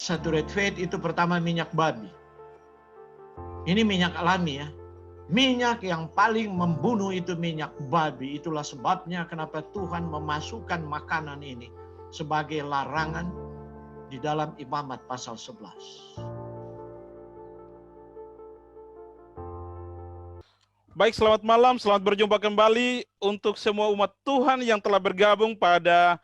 saturate fat itu pertama minyak babi. Ini minyak alami ya. Minyak yang paling membunuh itu minyak babi. Itulah sebabnya kenapa Tuhan memasukkan makanan ini sebagai larangan di dalam Imamat pasal 11. Baik, selamat malam, selamat berjumpa kembali untuk semua umat Tuhan yang telah bergabung pada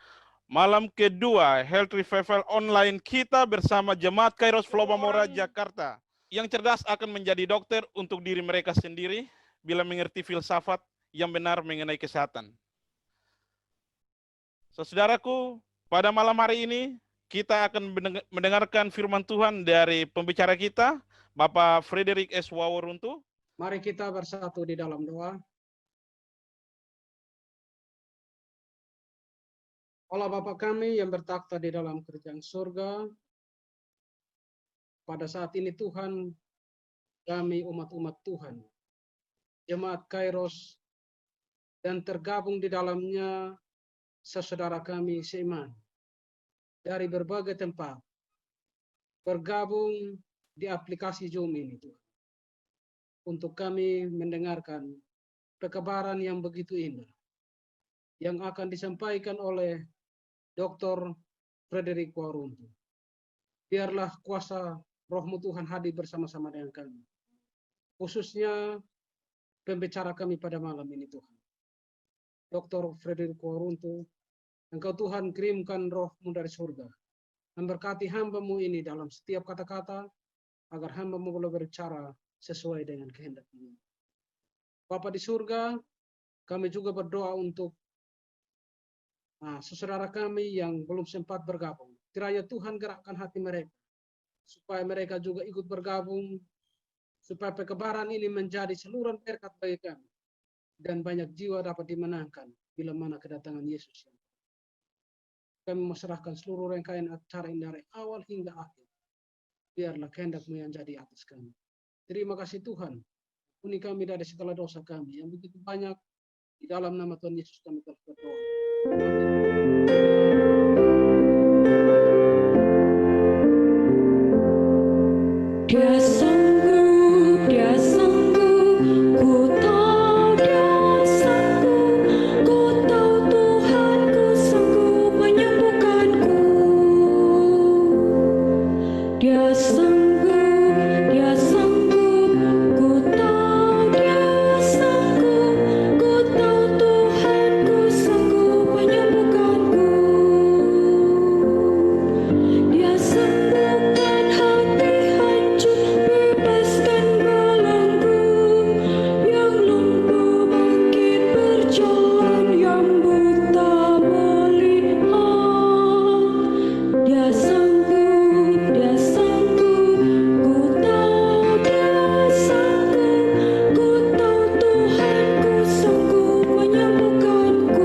malam kedua Health Revival Online kita bersama Jemaat Kairos Flow Pamora Jakarta. Yang cerdas akan menjadi dokter untuk diri mereka sendiri bila mengerti filsafat yang benar mengenai kesehatan. Saudaraku, pada malam hari ini kita akan mendengarkan firman Tuhan dari pembicara kita, Bapak Frederick S. Waworuntu. Mari kita bersatu di dalam doa. Allah Bapa kami yang bertakhta di dalam kerajaan surga, pada saat ini Tuhan, kami umat-umat Tuhan, Jemaat Kairos, dan tergabung di dalamnya saudara kami seiman dari berbagai tempat, bergabung di aplikasi Zoom ini Tuhan, untuk kami mendengarkan kekabaran yang begitu indah yang akan disampaikan oleh Dr. Frederick Waworuntu. Biarlah kuasa Roh-Mu Tuhan hadir bersama-sama dengan kami, khususnya pembicara kami pada malam ini Tuhan, Dr. Frederick Waworuntu. Engkau Tuhan kirimkan Roh-Mu dari surga, memberkati hamba-Mu ini dalam setiap kata-kata, agar hamba-Mu boleh berbicara sesuai dengan kehendak-Mu. Bapa di surga, kami juga berdoa untuk saudara kami yang belum sempat bergabung. Kiranya Tuhan gerakkan hati mereka, supaya mereka juga ikut bergabung, supaya kekebaran ini menjadi seluruh berkat bagi kami, dan banyak jiwa dapat dimenangkan bila mana kedatangan Yesus. Kami menyerahkan seluruh rangkaian acara ini dari awal hingga akhir. Biarlah kehendak-Mu yang jadi atas kami. Terima kasih Tuhan. Ampuni kami dari segala dosa kami yang begitu banyak. Di dalam nama Tuhan Yesus kami telah berdoa. Dia sanggup, ku tahu Dia sanggup, ku tahu Tuhanku sanggup menyembuhkanku. Dia sanggup, ku tahu Dia sanggup, ku tahu Tuhanku sanggup menyembuhkanku. Dia sembuhkan hati hancur, bebaskan belenggu, yang lumpuh bangkit berjalan, yang buta melihat. Dia sanggup, ku tahu Dia sanggup, ku tahu Tuhanku sanggup menyembuhkanku.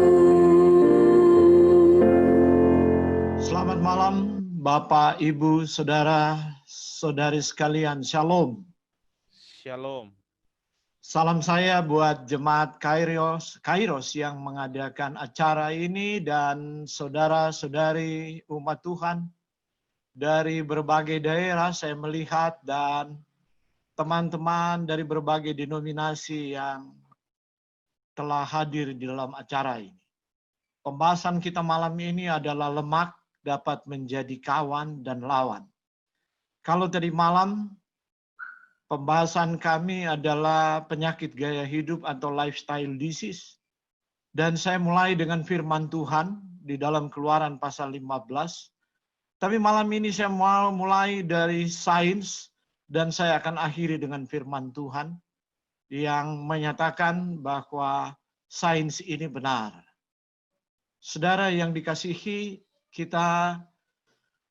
Selamat malam Bapak, Ibu, Saudara, Saudari sekalian. Shalom. Shalom. Salam saya buat Jemaat Kairos yang mengadakan acara ini dan saudara-saudari umat Tuhan dari berbagai daerah saya melihat, dan teman-teman dari berbagai denominasi yang telah hadir di dalam acara ini. Pembahasan kita malam ini adalah lemak dapat menjadi kawan dan lawan. Kalau tadi malam pembahasan kami adalah penyakit gaya hidup atau lifestyle disease. Dan saya mulai dengan firman Tuhan di dalam Keluaran pasal 15. Tapi malam ini saya mau mulai dari sains, dan saya akan akhiri dengan firman Tuhan yang menyatakan bahwa sains ini benar. Saudara yang dikasihi, kita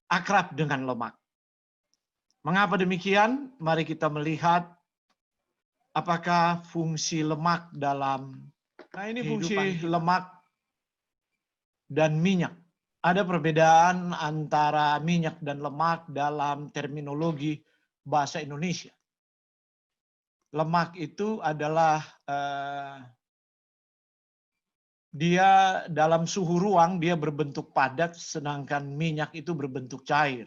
akrab dengan lemak. Mengapa demikian? Mari kita melihat apakah fungsi lemak dalam fungsi lemak dan minyak. Ada perbedaan antara minyak dan lemak dalam terminologi bahasa Indonesia. Lemak itu adalah dia dalam suhu ruang dia berbentuk padat, sedangkan minyak itu berbentuk cair.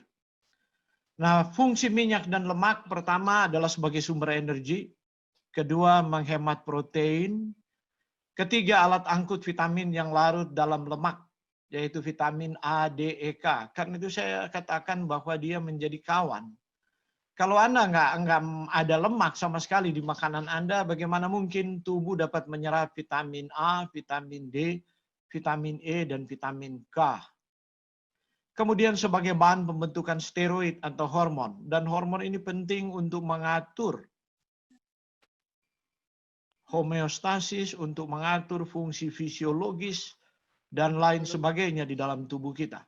Nah, fungsi minyak dan lemak pertama adalah sebagai sumber energi, kedua menghemat protein, ketiga alat angkut vitamin yang larut dalam lemak, yaitu vitamin A, D, E, K. Karena itu saya katakan bahwa dia menjadi kawan. Kalau Anda nggak ada lemak sama sekali di makanan Anda, bagaimana mungkin tubuh dapat menyerap vitamin A, vitamin D, vitamin E, dan vitamin K. Kemudian sebagai bahan pembentukan steroid atau hormon. Dan hormon ini penting untuk mengatur homeostasis, untuk mengatur fungsi fisiologis, dan lain sebagainya di dalam tubuh kita.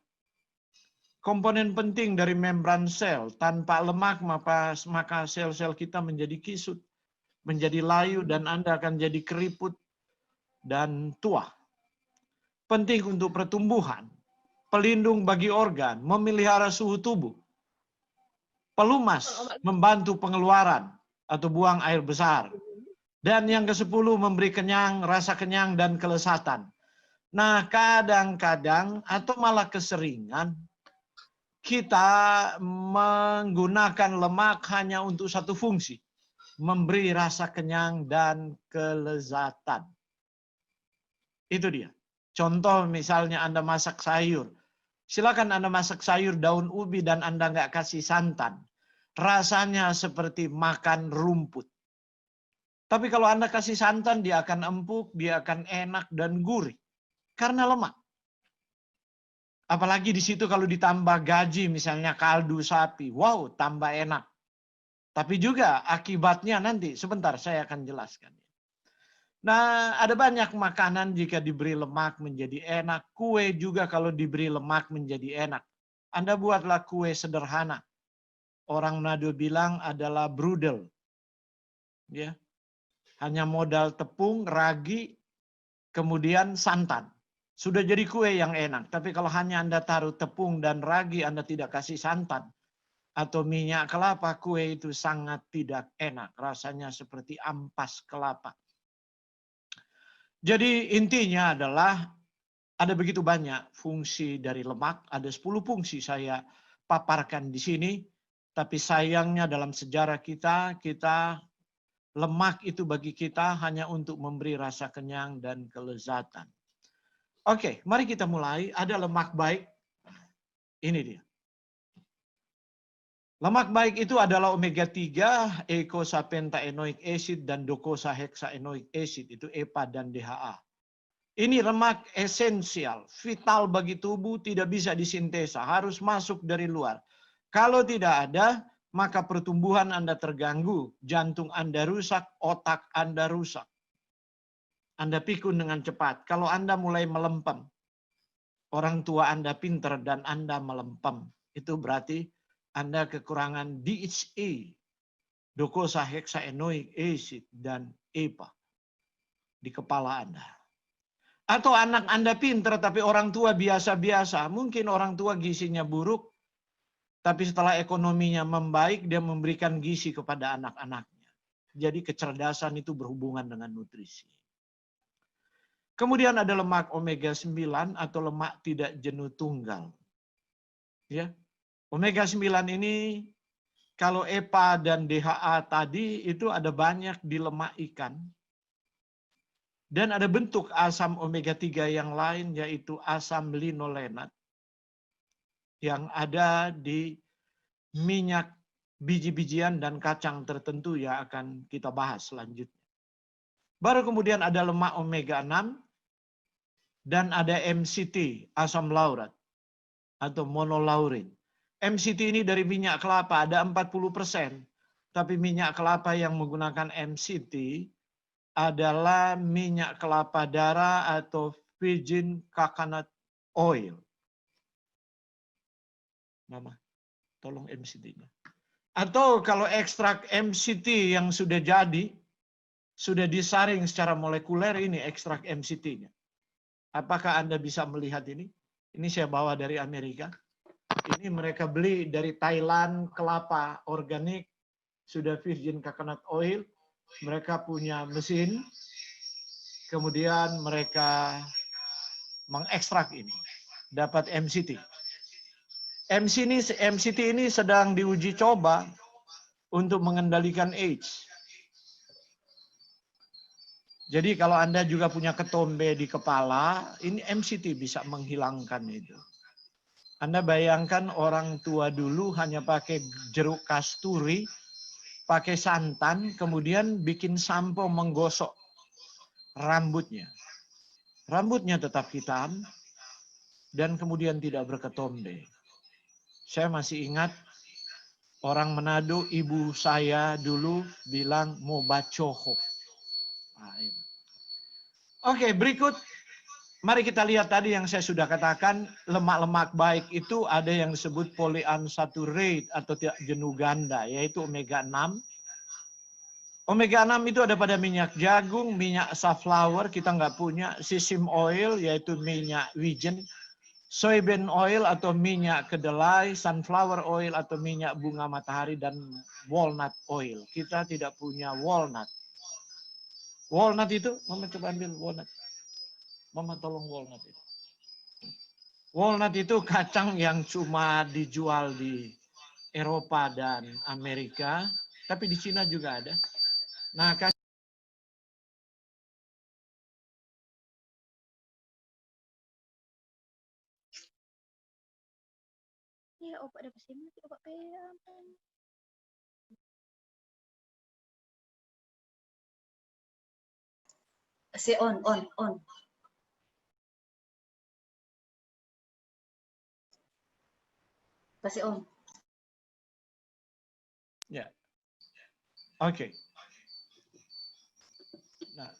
Komponen penting dari membran sel, tanpa lemak maka sel-sel kita menjadi kisut, menjadi layu, dan Anda akan jadi keriput dan tua. Penting untuk pertumbuhan, pelindung bagi organ, memelihara suhu tubuh, pelumas, membantu pengeluaran atau buang air besar. Dan yang ke-10 memberi kenyang, rasa kenyang dan kelesatan. Nah, kadang-kadang atau malah keseringan kita menggunakan lemak hanya untuk satu fungsi, memberi rasa kenyang dan kelezatan. Itu dia. Contoh misalnya Anda masak sayur. Silakan Anda masak sayur daun ubi dan Anda nggak kasih santan. Rasanya seperti makan rumput. Tapi kalau Anda kasih santan, dia akan empuk, dia akan enak dan gurih. Karena lemak. Apalagi di situ kalau ditambah gaji, misalnya kaldu sapi. Wow, tambah enak. Tapi juga akibatnya nanti, sebentar saya akan jelaskan. Nah, ada banyak makanan jika diberi lemak menjadi enak. Kue juga kalau diberi lemak menjadi enak. Anda buatlah kue sederhana. Orang Manado bilang adalah brudel. Ya. Hanya modal tepung, ragi, kemudian santan. Sudah jadi kue yang enak. Tapi kalau hanya Anda taruh tepung dan ragi, Anda tidak kasih santan atau minyak kelapa, kue itu sangat tidak enak. Rasanya seperti ampas kelapa. Jadi intinya adalah ada begitu banyak fungsi dari lemak. Ada 10 fungsi saya paparkan di sini. Tapi sayangnya dalam sejarah kita lemak itu bagi kita hanya untuk memberi rasa kenyang dan kelezatan. Oke, mari kita mulai. Ada lemak baik. Ini dia. Lemak baik itu adalah omega 3, eicosapentaenoic acid, dan docosahexaenoic acid. Itu EPA dan DHA. Ini lemak esensial, vital bagi tubuh, tidak bisa disintesa, harus masuk dari luar. Kalau tidak ada, maka pertumbuhan Anda terganggu, jantung Anda rusak, otak Anda rusak. Anda pikun dengan cepat. Kalau Anda mulai melempem, orang tua Anda pinter dan Anda melempem, itu berarti Anda kekurangan DHA, docosahexaenoic acid, dan EPA di kepala Anda. Atau anak Anda pinter tapi orang tua biasa-biasa. Mungkin orang tua gizinya buruk, tapi setelah ekonominya membaik, dia memberikan gizi kepada anak-anaknya. Jadi kecerdasan itu berhubungan dengan nutrisi. Kemudian ada lemak omega 9 atau lemak tidak jenuh tunggal. Ya. Omega 9 ini kalau EPA dan DHA tadi itu ada banyak di lemak ikan. Dan ada bentuk asam omega 3 yang lain yaitu asam linolenat yang ada di minyak biji-bijian dan kacang tertentu yang akan kita bahas selanjutnya. Baru kemudian ada lemak omega 6 dan ada MCT, asam laurat atau monolaurin. MCT ini dari minyak kelapa ada 40%, tapi minyak kelapa yang menggunakan MCT adalah minyak kelapa darah atau virgin coconut oil. Mama, tolong MCT-nya. Atau kalau ekstrak MCT yang sudah jadi, sudah disaring secara molekuler, ini ekstrak MCT-nya. Apakah Anda bisa melihat ini? Ini saya bawa dari Amerika. Ini mereka beli dari Thailand, kelapa organik, sudah virgin coconut oil. Mereka punya mesin, kemudian mereka mengekstrak ini, dapat MCT. MCT ini sedang diuji coba untuk mengendalikan AIDS. Jadi kalau Anda juga punya ketombe di kepala, ini MCT bisa menghilangkan itu. Anda bayangkan orang tua dulu hanya pakai jeruk kasturi, pakai santan, kemudian bikin sampo menggosok rambutnya. Rambutnya tetap hitam dan kemudian tidak berketombe. Saya masih ingat orang Manado, ibu saya dulu bilang mau bacoho. Oke, berikut. Mari kita lihat tadi yang saya sudah katakan, lemak-lemak baik itu ada yang disebut polyunsaturated atau jenuh ganda, yaitu omega 6. Omega 6 itu ada pada minyak jagung, minyak safflower, kita nggak punya, sesame oil, yaitu minyak wijen, soybean oil atau minyak kedelai, sunflower oil atau minyak bunga matahari, dan walnut oil. Kita tidak punya walnut. Walnut itu, Mama coba ambil walnut. Mama tolong walnut itu. Walnut itu kacang yang cuma dijual di Eropa dan Amerika, tapi di Cina juga ada. Nah, Iya, opak dapat sini, opak peang. Say on. Kasih on. ya. Oke. Nah,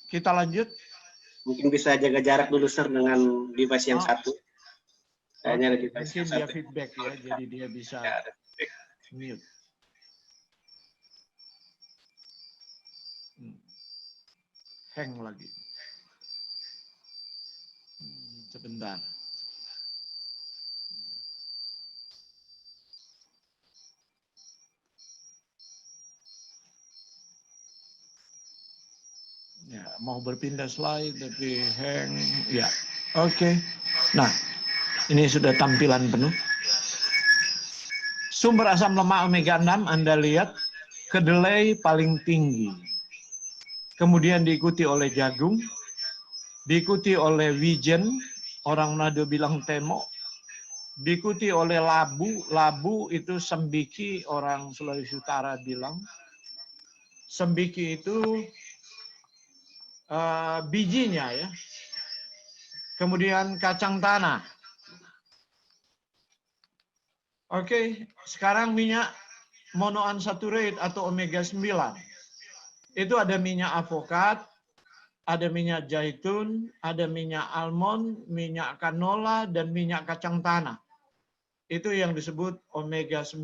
kita lanjut. Mungkin bisa jaga jarak dulu, Sir, dengan device yang satu. Kayaknya ada device Mungkin yang dia satu. feedback ya, jadi dia bisa Ya, ada feedback. mute. Hang lagi. Sebentar. Ya, mau berpindah slide tapi hang. Ya, oke. Nah, ini sudah tampilan penuh. Sumber asam lemak omega 6 Anda lihat, kedelai paling tinggi. Kemudian diikuti oleh jagung, diikuti oleh wijen, orang Manado bilang temo, diikuti oleh labu, labu itu sembiki, orang Sulawesi Utara bilang. Sembiki itu bijinya ya. Kemudian kacang tanah. Oke, sekarang minyak monounsaturated atau omega 9. Itu ada minyak avokat, ada minyak zaitun, ada minyak almond, minyak canola, dan minyak kacang tanah. Itu yang disebut omega 9.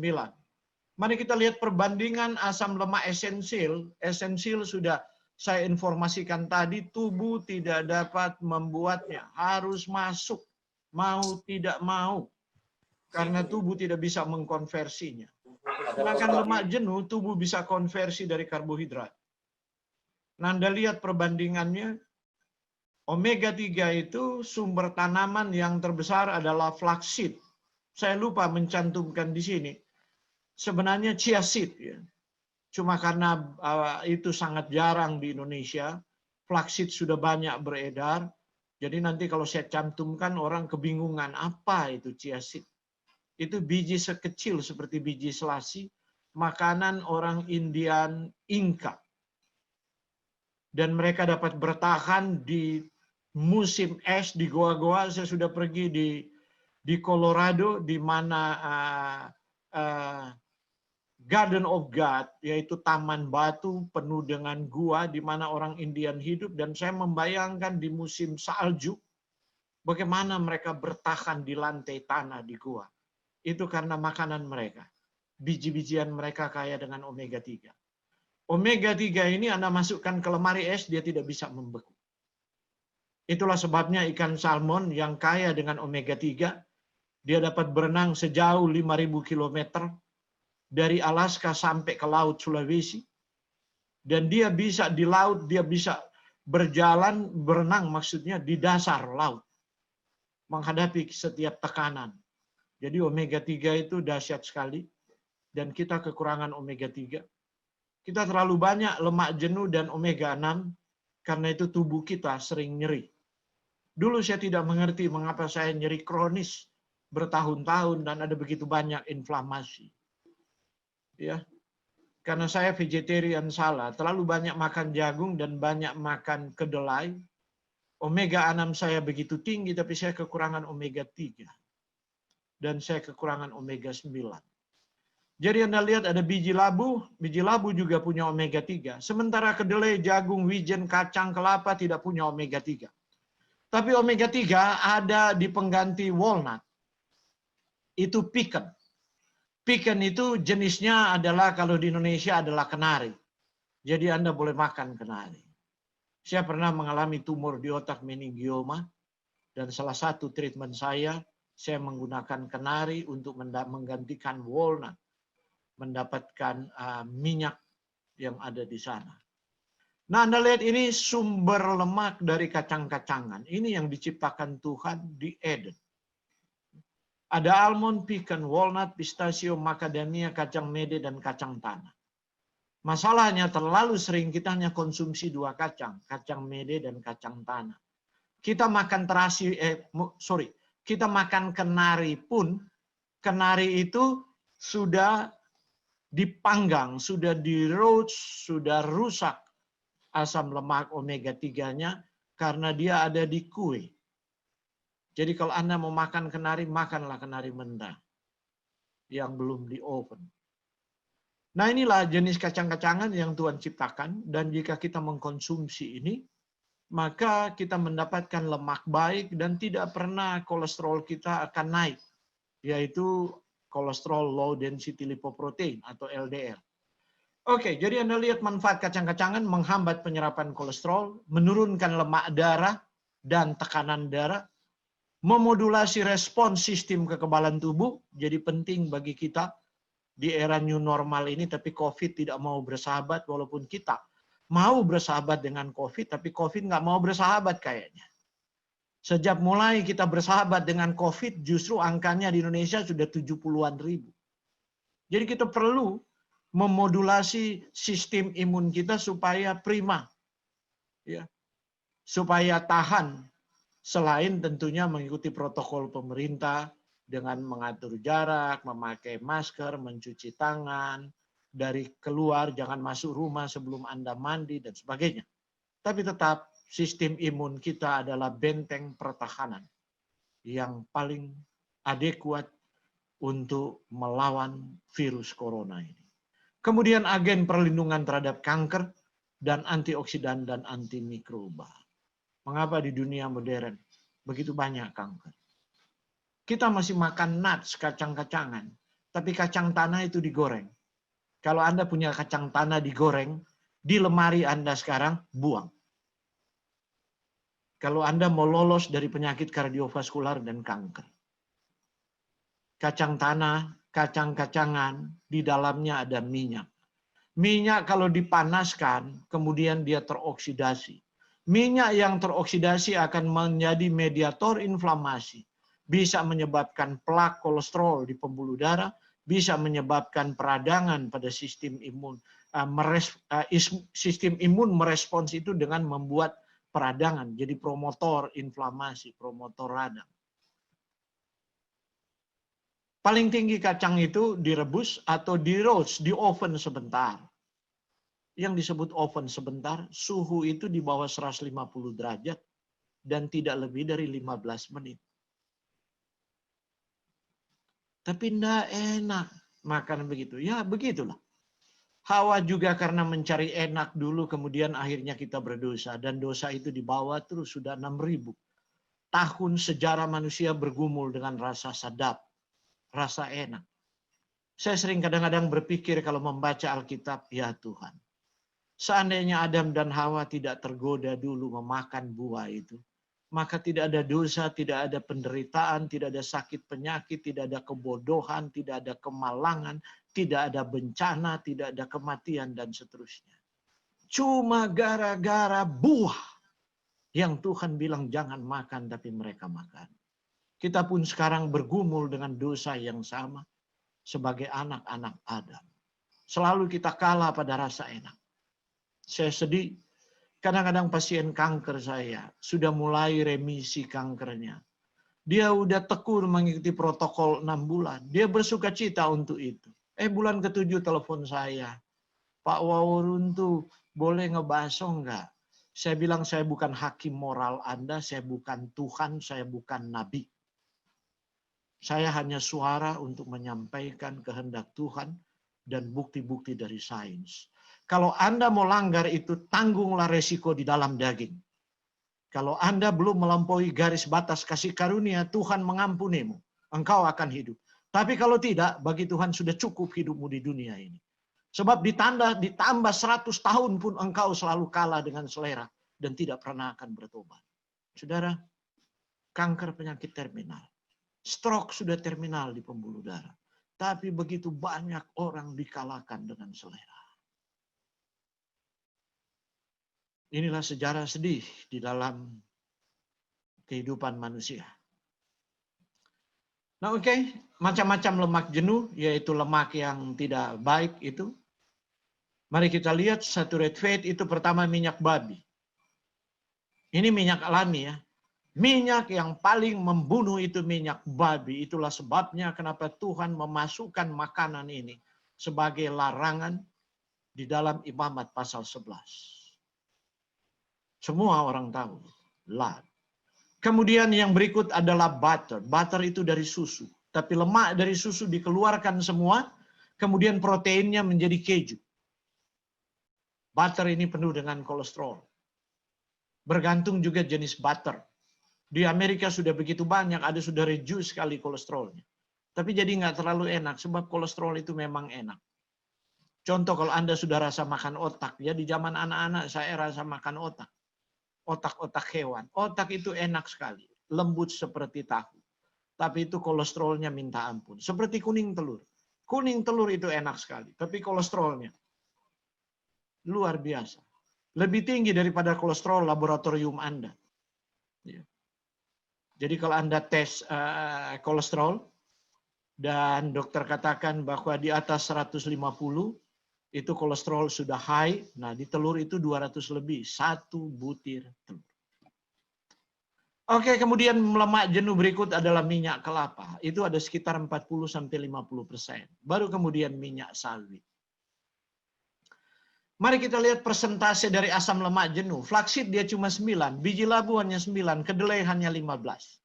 Mari kita lihat perbandingan asam lemak esensial. Esensial sudah saya informasikan tadi, tubuh tidak dapat membuatnya, harus masuk, mau tidak mau, karena tubuh tidak bisa mengkonversinya. Sedangkan lemak jenuh, tubuh bisa konversi dari karbohidrat. Nah, Anda lihat perbandingannya, omega 3 itu sumber tanaman yang terbesar adalah flaxseed. Saya lupa mencantumkan di sini. Sebenarnya chia seed ya. Cuma karena itu sangat jarang di Indonesia, flaxseed sudah banyak beredar. Jadi nanti kalau saya cantumkan orang kebingungan apa itu chia seed. Itu biji sekecil seperti biji selasi, makanan orang Indian Inca. Dan mereka dapat bertahan di musim es di goa-goa. Saya sudah pergi di Colorado, di mana Garden of God, yaitu taman batu penuh dengan gua di mana orang Indian hidup, dan saya membayangkan di musim salju bagaimana mereka bertahan di lantai tanah di gua. Itu karena makanan mereka. Biji-bijian mereka kaya dengan omega 3. Omega 3 ini Anda masukkan ke lemari es, dia tidak bisa membeku. Itulah sebabnya ikan salmon yang kaya dengan omega 3, dia dapat berenang sejauh 5.000 km dari Alaska sampai ke Laut Sulawesi. Dan dia bisa di laut, dia bisa berjalan, berenang maksudnya di dasar laut. Menghadapi setiap tekanan. Jadi omega 3 itu dahsyat sekali dan kita kekurangan omega 3. Kita terlalu banyak lemak jenuh dan omega 6 karena itu tubuh kita sering nyeri. Dulu saya tidak mengerti mengapa saya nyeri kronis bertahun-tahun dan ada begitu banyak inflamasi. Ya. Karena saya vegetarian salah, terlalu banyak makan jagung dan banyak makan kedelai. Omega 6 saya begitu tinggi tapi saya kekurangan omega 3. Dan saya kekurangan omega 9. Jadi Anda lihat ada biji labu juga punya omega 3. Sementara kedelai, jagung, wijen, kacang, kelapa tidak punya omega 3. Tapi omega 3 ada di pengganti walnut. Itu pecan. Pecan itu jenisnya adalah kalau di Indonesia adalah kenari. Jadi Anda boleh makan kenari. Saya pernah mengalami tumor di otak meningioma dan salah satu treatment saya menggunakan kenari untuk menggantikan walnut, mendapatkan minyak yang ada di sana. Nah, Anda lihat ini sumber lemak dari kacang-kacangan. Ini yang diciptakan Tuhan di Eden. Ada almond, pecan, walnut, pistachio, macadamia, kacang mede, dan kacang tanah. Masalahnya terlalu sering kita hanya konsumsi dua kacang mede dan kacang tanah. Kita makan kita makan kenari pun, kenari itu sudah dipanggang, sudah di-roast, sudah rusak asam lemak omega 3-nya karena dia ada di kue. Jadi kalau Anda mau makan kenari, makanlah kenari mentah yang belum di oven. Nah inilah jenis kacang-kacangan yang Tuhan ciptakan dan jika kita mengkonsumsi ini, maka kita mendapatkan lemak baik dan tidak pernah kolesterol kita akan naik, yaitu kolesterol low density lipoprotein atau LDL. Oke, jadi Anda lihat manfaat kacang-kacangan menghambat penyerapan kolesterol, menurunkan lemak darah dan tekanan darah, memodulasi respons sistem kekebalan tubuh, jadi penting bagi kita di era new normal ini, tapi COVID tidak mau bersahabat, walaupun kita mau bersahabat dengan COVID, tapi COVID nggak mau bersahabat kayaknya. Sejak mulai kita bersahabat dengan COVID, justru angkanya di Indonesia sudah 70-an ribu. Jadi kita perlu memodulasi sistem imun kita supaya prima, ya, supaya tahan. Selain tentunya mengikuti protokol pemerintah dengan mengatur jarak, memakai masker, mencuci tangan, dari keluar jangan masuk rumah sebelum Anda mandi dan sebagainya. Tapi tetap sistem imun kita adalah benteng pertahanan yang paling adekuat untuk melawan virus corona ini. Kemudian agen perlindungan terhadap kanker dan antioksidan dan antimikroba. Mengapa di dunia modern begitu banyak kanker? Kita masih makan nuts, kacang-kacangan, tapi kacang tanah itu digoreng. Kalau Anda punya kacang tanah digoreng, di lemari Anda sekarang buang. Kalau Anda mau lolos dari penyakit kardiovaskular dan kanker. Kacang tanah, kacang-kacangan, di dalamnya ada minyak. Minyak kalau dipanaskan, kemudian dia teroksidasi. Minyak yang teroksidasi akan menjadi mediator inflamasi. Bisa menyebabkan plak kolesterol di pembuluh darah, bisa menyebabkan peradangan pada sistem imun. Sistem imun merespons itu dengan membuat peradangan, jadi promotor inflamasi, promotor radang. Paling tinggi kacang itu direbus atau di-roast, di oven sebentar. Yang disebut oven sebentar, suhu itu di bawah 150 derajat dan tidak lebih dari 15 menit. Tapi enggak enak makan begitu. Ya begitulah. Hawa juga karena mencari enak dulu, kemudian akhirnya kita berdosa. Dan dosa itu dibawa terus sudah 6.000 tahun sejarah manusia bergumul dengan rasa sadap, rasa enak. Saya sering kadang-kadang berpikir kalau membaca Alkitab, ya Tuhan, seandainya Adam dan Hawa tidak tergoda dulu memakan buah itu, maka tidak ada dosa, tidak ada penderitaan, tidak ada sakit penyakit, tidak ada kebodohan, tidak ada kemalangan, tidak ada bencana, tidak ada kematian, dan seterusnya. Cuma gara-gara buah yang Tuhan bilang jangan makan, tapi mereka makan. Kita pun sekarang bergumul dengan dosa yang sama sebagai anak-anak Adam. Selalu kita kalah pada rasa enak. Saya sedih, kadang-kadang pasien kanker saya sudah mulai remisi kankernya. Dia udah tekun mengikuti protokol 6 bulan. Dia bersuka cita untuk itu. Bulan ke-7 telepon saya. Pak Wawuruntu, boleh ngebaso enggak? Saya bilang saya bukan hakim moral Anda, saya bukan Tuhan, saya bukan Nabi. Saya hanya suara untuk menyampaikan kehendak Tuhan dan bukti-bukti dari sains. Kalau Anda mau langgar itu, tanggunglah resiko di dalam daging. Kalau Anda belum melampaui garis batas kasih karunia, Tuhan mengampunimu. Engkau akan hidup. Tapi kalau tidak, bagi Tuhan sudah cukup hidupmu di dunia ini. Sebab ditambah 100 tahun pun engkau selalu kalah dengan selera dan tidak pernah akan bertobat. Saudara, kanker penyakit terminal. Stroke sudah terminal di pembuluh darah. Tapi begitu banyak orang dikalahkan dengan selera. Inilah sejarah sedih di dalam kehidupan manusia. Nah macam-macam lemak jenuh, yaitu lemak yang tidak baik itu. Mari kita lihat saturated fat itu pertama minyak babi. Ini minyak alami ya. Minyak yang paling membunuh itu minyak babi. Itulah sebabnya kenapa Tuhan memasukkan makanan ini sebagai larangan di dalam Imamat pasal 11. Semua orang tahu. Lard. Kemudian yang berikut adalah butter. Butter itu dari susu. Tapi lemak dari susu dikeluarkan semua. Kemudian proteinnya menjadi keju. Butter ini penuh dengan kolesterol. Bergantung juga jenis butter. Di Amerika sudah begitu banyak, ada sudah reduce sekali kolesterolnya. Tapi jadi nggak terlalu enak, sebab kolesterol itu memang enak. Contoh kalau Anda sudah rasa makan otak, ya di zaman anak-anak saya rasa makan otak. Otak-otak hewan. Otak itu enak sekali, lembut seperti tahu. Tapi itu kolesterolnya minta ampun. Seperti kuning telur. Kuning telur itu enak sekali, tapi kolesterolnya luar biasa. Lebih tinggi daripada kolesterol laboratorium Anda. Ya. Jadi kalau Anda tes kolesterol dan dokter katakan bahwa di atas 150 itu kolesterol sudah high, nah di telur itu 200 lebih, 1 butir telur. Oke, kemudian lemak jenuh berikut adalah minyak kelapa. Itu ada sekitar 40-50%. Baru kemudian minyak sawit. Mari kita lihat persentase dari asam lemak jenuh. Flaxseed dia cuma 9, biji labu hanya 9, kedelai hanya 15.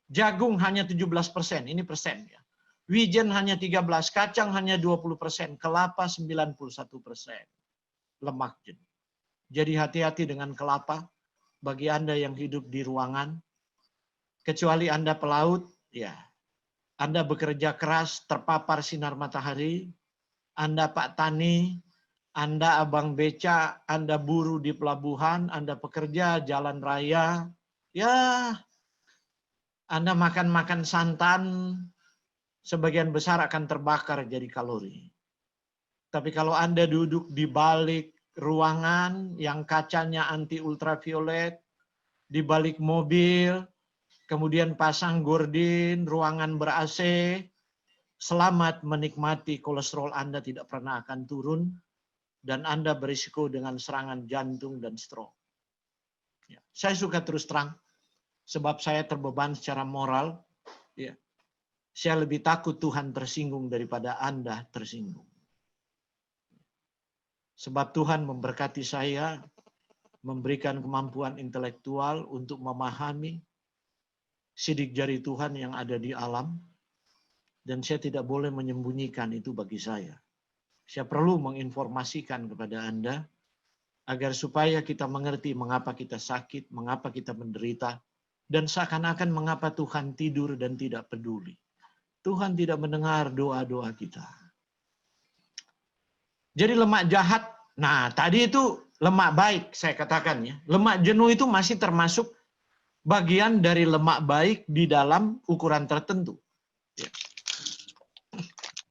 Jagung hanya 17%, ini persen ya. Wijen hanya 13, kacang hanya 20%, kelapa 91% lemak jenuh. Jadi hati-hati dengan kelapa bagi Anda yang hidup di ruangan. Kecuali Anda pelaut, ya. Anda bekerja keras, terpapar sinar matahari. Anda Pak Tani, Anda abang beca, Anda buruh di pelabuhan, Anda pekerja jalan raya, ya Anda makan-makan santan, sebagian besar akan terbakar jadi kalori. Tapi kalau Anda duduk di balik ruangan yang kacanya anti ultraviolet, di balik mobil, kemudian pasang gordin, ruangan ber-AC, selamat menikmati kolesterol Anda tidak pernah akan turun, dan Anda berisiko dengan serangan jantung dan stroke. Ya. Saya suka terus terang, sebab saya terbeban secara moral. Ya. Saya lebih takut Tuhan tersinggung daripada Anda tersinggung. Sebab Tuhan memberkati saya, memberikan kemampuan intelektual untuk memahami sidik jari Tuhan yang ada di alam, dan saya tidak boleh menyembunyikan itu bagi saya. Saya perlu menginformasikan kepada Anda agar supaya kita mengerti mengapa kita sakit, mengapa kita menderita, dan seakan-akan mengapa Tuhan tidur dan tidak peduli. Tuhan tidak mendengar doa-doa kita. Jadi lemak jahat, nah tadi itu lemak baik saya katakan ya. Lemak jenuh itu masih termasuk bagian dari lemak baik di dalam ukuran tertentu. Ya.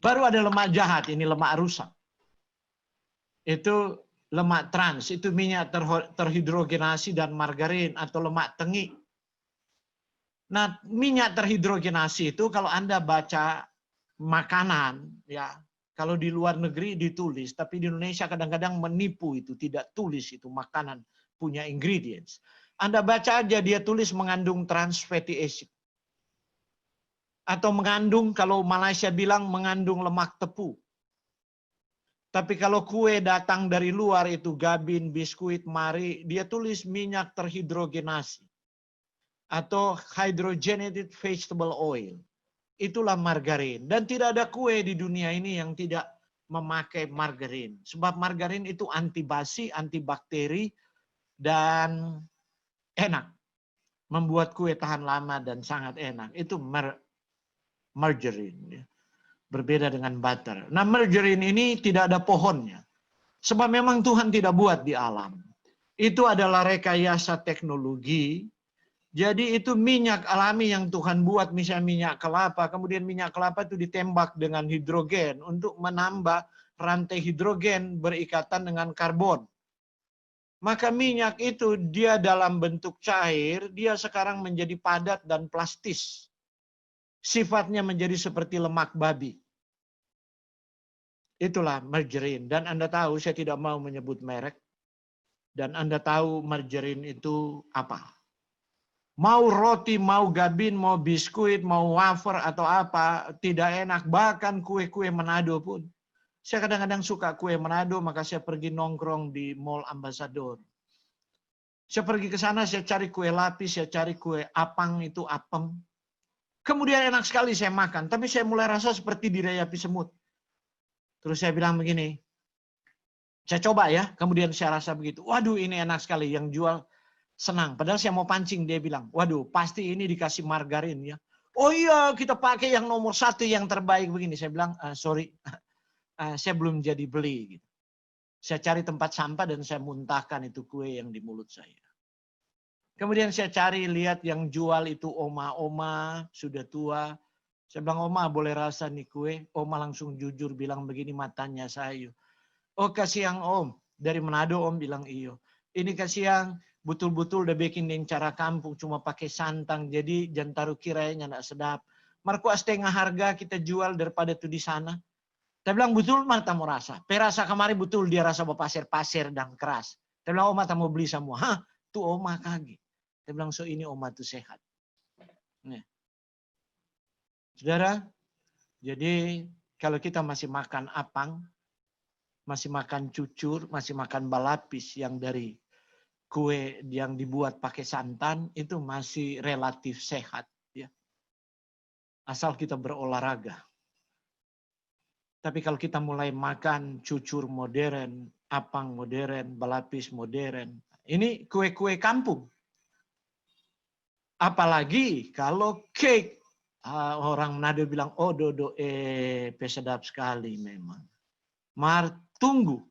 Baru ada lemak jahat, ini lemak rusak. Itu lemak trans, itu minyak terhidrogenasi dan margarin atau lemak tengik. Nah, minyak terhidrogenasi itu kalau Anda baca makanan, ya, kalau di luar negeri ditulis, tapi di Indonesia kadang-kadang menipu itu, tidak tulis itu makanan punya ingredients. Anda baca aja dia tulis mengandung trans fatty acid. Atau mengandung, kalau Malaysia bilang mengandung lemak tepu. Tapi kalau kue datang dari luar itu gabin, biskuit, mari, dia tulis minyak terhidrogenasi. Atau hydrogenated vegetable oil. Itulah margarin. Dan tidak ada kue di dunia ini yang tidak memakai margarin. Sebab margarin itu anti basi, antibakteri, dan enak. Membuat kue tahan lama dan sangat enak. Itu margarine. Berbeda dengan butter. Nah, margarine ini tidak ada pohonnya. Sebab memang Tuhan tidak buat di alam. Itu adalah rekayasa teknologi. Jadi itu minyak alami yang Tuhan buat, misalnya minyak kelapa. Kemudian minyak kelapa itu ditembak dengan hidrogen untuk menambah rantai hidrogen berikatan dengan karbon. Maka minyak itu dia dalam bentuk cair, dia sekarang menjadi padat dan plastis. Sifatnya menjadi seperti lemak babi. Itulah margarine. Dan Anda tahu, saya tidak mau menyebut merek. Dan Anda tahu margarine itu apa. Mau roti, mau gabin, mau biskuit, mau wafer atau apa, tidak enak. Bahkan kue-kue Manado pun. Saya kadang-kadang suka kue Manado, maka saya pergi nongkrong di Mall Ambassador. Saya pergi ke sana, saya cari kue lapis, saya cari kue apang, itu apem. Kemudian enak sekali saya makan, tapi saya mulai rasa seperti dirayapi semut. Terus saya bilang begini, saya coba ya, kemudian saya rasa begitu. Waduh, ini enak sekali, yang jual senang. Padahal saya mau pancing, dia bilang, waduh, pasti ini dikasih margarin ya. Oh iya, kita pakai yang nomor 1 yang terbaik begini. Saya bilang, sorry, saya belum jadi beli. Gitu. Saya cari tempat sampah dan saya muntahkan itu kue yang di mulut saya. Kemudian saya cari, lihat yang jual itu oma-oma, sudah tua. Saya bilang, Oma boleh rasa nih kue? Oma langsung jujur bilang begini matanya saya. Oh kasih yang Om, dari Manado Om bilang iyo. Ini kasih yang betul-betul udah bikin yang cara kampung, cuma pakai santang. Jadi jangan taruh kiranya enggak sedap. Marco setengah harga kita jual daripada itu di sana. Saya bilang betul mata mau rasa. Perasa kemarin betul dia rasa pasir-pasir dan keras. Saya bilang Oma tak mau beli semua. Hah, tuh Oma kaget. Saya bilang so ini Oma tuh sehat. Nih. Saudara, jadi kalau kita masih makan apang, masih makan cucur, masih makan balapis yang dari kue yang dibuat pakai santan, itu masih relatif sehat. Ya. Asal kita berolahraga. Tapi kalau kita mulai makan cucur modern, apang modern, balapis modern, ini kue-kue kampung. Apalagi kalau cake. Orang Manado bilang, oh dodo sedap sekali memang. Mar tunggu.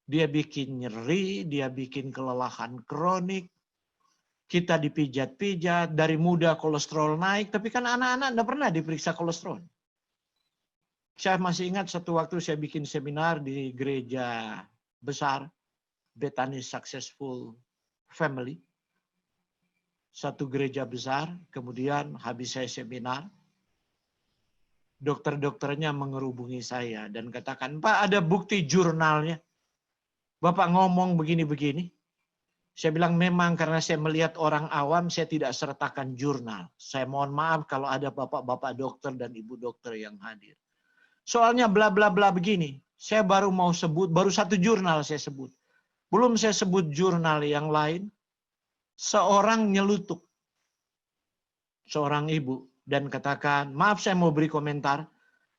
Dia bikin nyeri, dia bikin kelelahan kronik. Kita dipijat-pijat, dari muda kolesterol naik. Tapi kan anak-anak tidak pernah diperiksa kolesterol. Saya masih ingat satu waktu saya bikin seminar di gereja besar. Bethany Successful Family. Satu gereja besar, kemudian habis saya seminar, dokter-dokternya mengerubungi saya dan katakan, Pak ada bukti jurnalnya, Bapak ngomong begini-begini. Saya bilang memang karena saya melihat orang awam, saya tidak sertakan jurnal. Saya mohon maaf kalau ada bapak-bapak dokter dan ibu dokter yang hadir. Soalnya bla bla bla begini, saya baru mau sebut, baru satu jurnal saya sebut. Belum saya sebut jurnal yang lain. Seorang nyelutuk, seorang ibu, dan katakan, maaf saya mau beri komentar,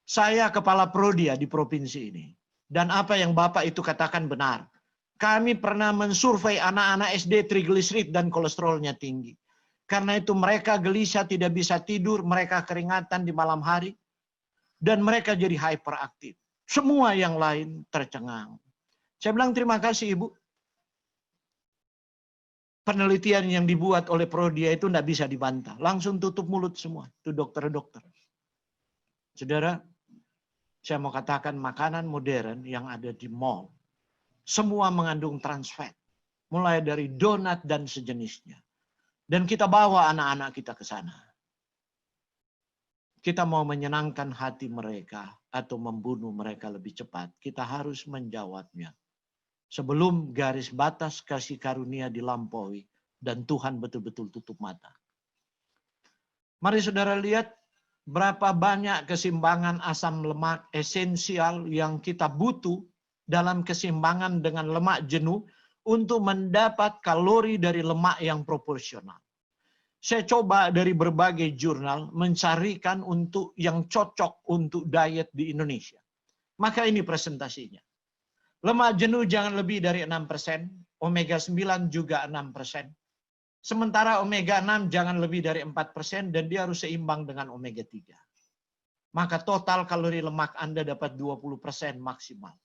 saya kepala prodia di provinsi ini. Dan apa yang Bapak itu katakan benar. Kami pernah mensurvei anak-anak SD trigliserid dan kolesterolnya tinggi. Karena itu mereka gelisah, tidak bisa tidur, mereka keringatan di malam hari, dan mereka jadi hyperaktif. Semua yang lain tercengang. Saya bilang terima kasih Ibu. Penelitian yang dibuat oleh Prodia itu tidak bisa dibantah. Langsung tutup mulut semua. Itu dokter-dokter. Saudara, saya mau katakan makanan modern yang ada di mall. Semua mengandung trans fat. Mulai dari donat dan sejenisnya. Dan kita bawa anak-anak kita ke sana. Kita mau menyenangkan hati mereka atau membunuh mereka lebih cepat. Kita harus menjawabnya. Sebelum garis batas kasih karunia dilampaui dan Tuhan betul-betul tutup mata. Mari saudara lihat berapa banyak keseimbangan asam lemak esensial yang kita butuh dalam keseimbangan dengan lemak jenuh untuk mendapat kalori dari lemak yang proporsional. Saya coba dari berbagai jurnal mencarikan untuk yang cocok untuk diet di Indonesia. Maka ini presentasinya. Lemak jenuh jangan lebih dari 6%, omega 9 juga 6%. Sementara omega 6 jangan lebih dari 4% dan dia harus seimbang dengan omega 3. Maka total kalori lemak Anda dapat 20% maksimal.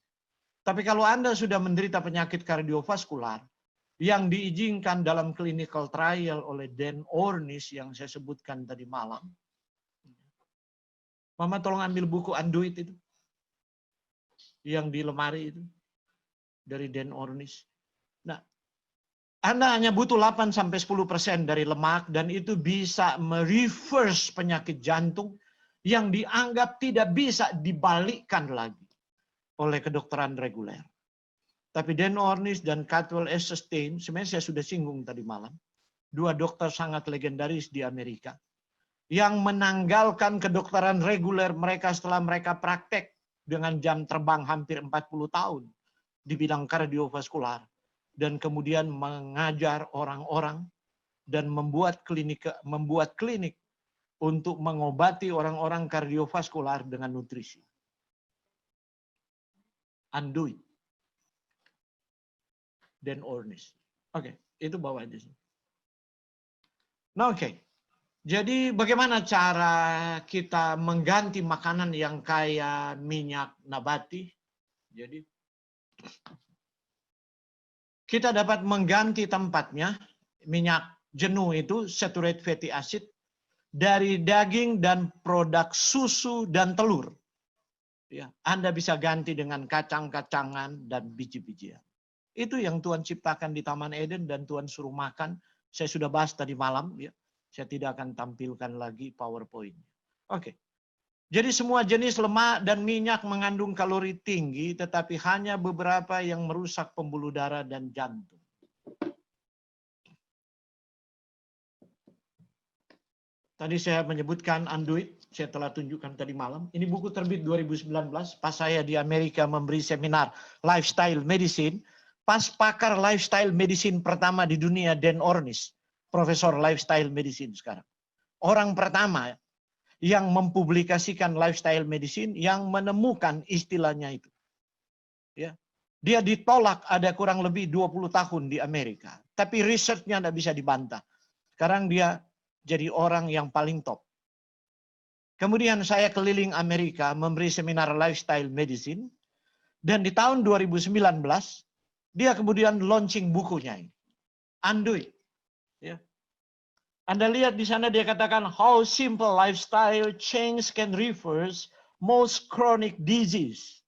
Tapi kalau Anda sudah menderita penyakit kardiovaskular yang diizinkan dalam clinical trial oleh Dan Ornish yang saya sebutkan tadi malam. Mama tolong ambil buku Anduit itu. Yang di lemari itu. Dari Dan Ornish. Nah, Anda hanya butuh 8-10% dari lemak dan itu bisa mereverse penyakit jantung yang dianggap tidak bisa dibalikkan lagi oleh kedokteran reguler. Tapi Dan Ornish dan Caldwell Esselstyn, sebenarnya saya sudah singgung tadi malam, dua dokter sangat legendaris di Amerika, yang menanggalkan kedokteran reguler mereka setelah mereka praktek dengan jam terbang hampir 40 tahun di bidang kardiovaskular, dan kemudian mengajar orang-orang dan membuat klinik untuk mengobati orang-orang kardiovaskular dengan nutrisi. Anduit. Dan Ornish. Oke, itu bawa aja sih. Nah, oke. Jadi bagaimana cara kita mengganti makanan yang kaya minyak nabati? Jadi kita dapat mengganti tempatnya minyak jenuh itu saturated fatty acid dari daging dan produk susu dan telur. Ya, Anda bisa ganti dengan kacang-kacangan dan biji-bijian. Itu yang Tuhan ciptakan di Taman Eden dan Tuhan suruh makan. Saya sudah bahas tadi malam. Ya. Saya tidak akan tampilkan lagi PowerPoint. Oke. Jadi semua jenis lemak dan minyak mengandung kalori tinggi, tetapi hanya beberapa yang merusak pembuluh darah dan jantung. Tadi saya menyebutkan Anduit, saya telah tunjukkan tadi malam. Ini buku terbit 2019, pas saya di Amerika memberi seminar Lifestyle Medicine. Pas pakar Lifestyle Medicine pertama di dunia, Dan Ornish, Profesor Lifestyle Medicine sekarang. Orang pertama yang mempublikasikan Lifestyle Medicine yang menemukan istilahnya itu. Ya. Dia ditolak ada kurang lebih 20 tahun di Amerika. Tapi risetnya tidak bisa dibantah. Sekarang dia jadi orang yang paling top. Kemudian saya keliling Amerika memberi seminar Lifestyle Medicine. Dan di tahun 2019, dia kemudian launching bukunya ini. Anduit. Ya. Anda lihat di sana dia katakan, how simple lifestyle change can reverse most chronic disease.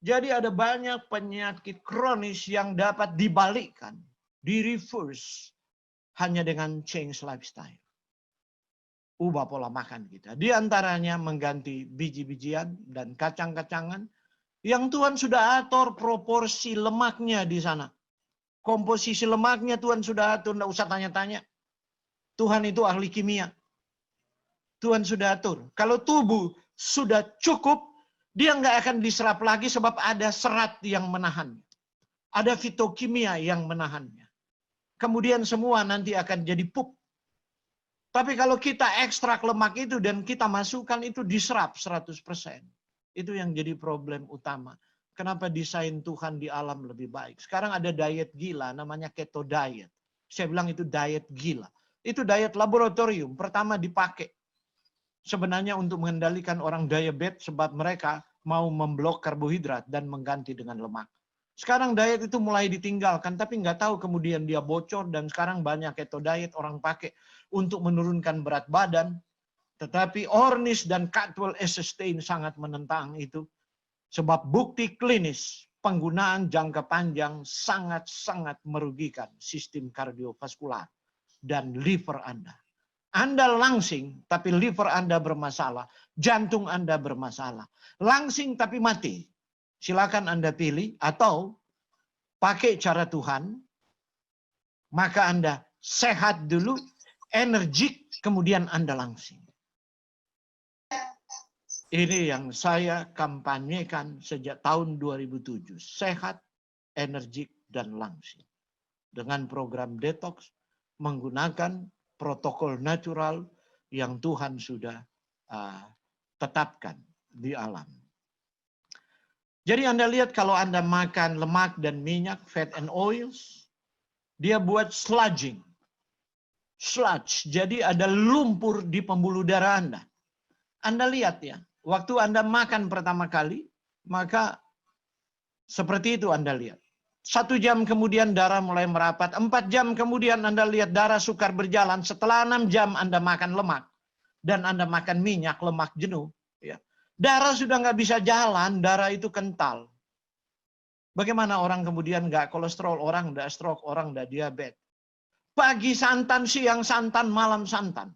Jadi ada banyak penyakit kronis yang dapat dibalikkan, di-reverse, hanya dengan change lifestyle. Ubah pola makan kita. Di antaranya mengganti biji-bijian dan kacang-kacangan yang Tuhan sudah atur proporsi lemaknya di sana. Komposisi lemaknya Tuhan sudah atur, tidak usah tanya-tanya. Tuhan itu ahli kimia. Tuhan sudah atur. Kalau tubuh sudah cukup, dia nggak akan diserap lagi sebab ada serat yang menahannya. Ada fitokimia yang menahannya. Kemudian semua nanti akan jadi pup. Tapi kalau kita ekstrak lemak itu dan kita masukkan itu diserap 100%. Itu yang jadi problem utama. Kenapa desain Tuhan di alam lebih baik? Sekarang ada diet gila namanya keto diet. Saya bilang itu diet gila. Itu diet laboratorium pertama dipakai. Sebenarnya untuk mengendalikan orang diabetes sebab mereka mau memblok karbohidrat dan mengganti dengan lemak. Sekarang diet itu mulai ditinggalkan, tapi nggak tahu kemudian dia bocor dan sekarang banyak keto diet orang pakai untuk menurunkan berat badan. Tetapi Ornish dan Caldwell Esselstyn sangat menentang itu. Sebab bukti klinis penggunaan jangka panjang sangat-sangat merugikan sistem kardiovaskular. dan liver Anda. Anda langsing, tapi liver Anda bermasalah. Jantung Anda bermasalah. Langsing tapi mati. Silakan Anda pilih, atau pakai cara Tuhan, maka Anda sehat dulu, energik, kemudian Anda langsing. Ini yang saya kampanyekan sejak tahun 2007. Sehat, energik, dan langsing. Dengan program detox, menggunakan protokol natural yang Tuhan sudah tetapkan di alam. Jadi Anda lihat kalau Anda makan lemak dan minyak, fat and oils, dia buat sludging. Sludge, jadi ada lumpur di pembuluh darah Anda. Anda lihat ya, waktu Anda makan pertama kali, maka seperti itu Anda lihat. 1 jam kemudian darah mulai merapat. 4 jam kemudian Anda lihat darah sukar berjalan. Setelah 6 jam Anda makan lemak. Dan Anda makan minyak, lemak jenuh. Ya. Darah sudah nggak bisa jalan, darah itu kental. Bagaimana orang kemudian nggak kolesterol, orang nggak stroke, orang nggak diabetes. Pagi santan, siang santan, malam santan.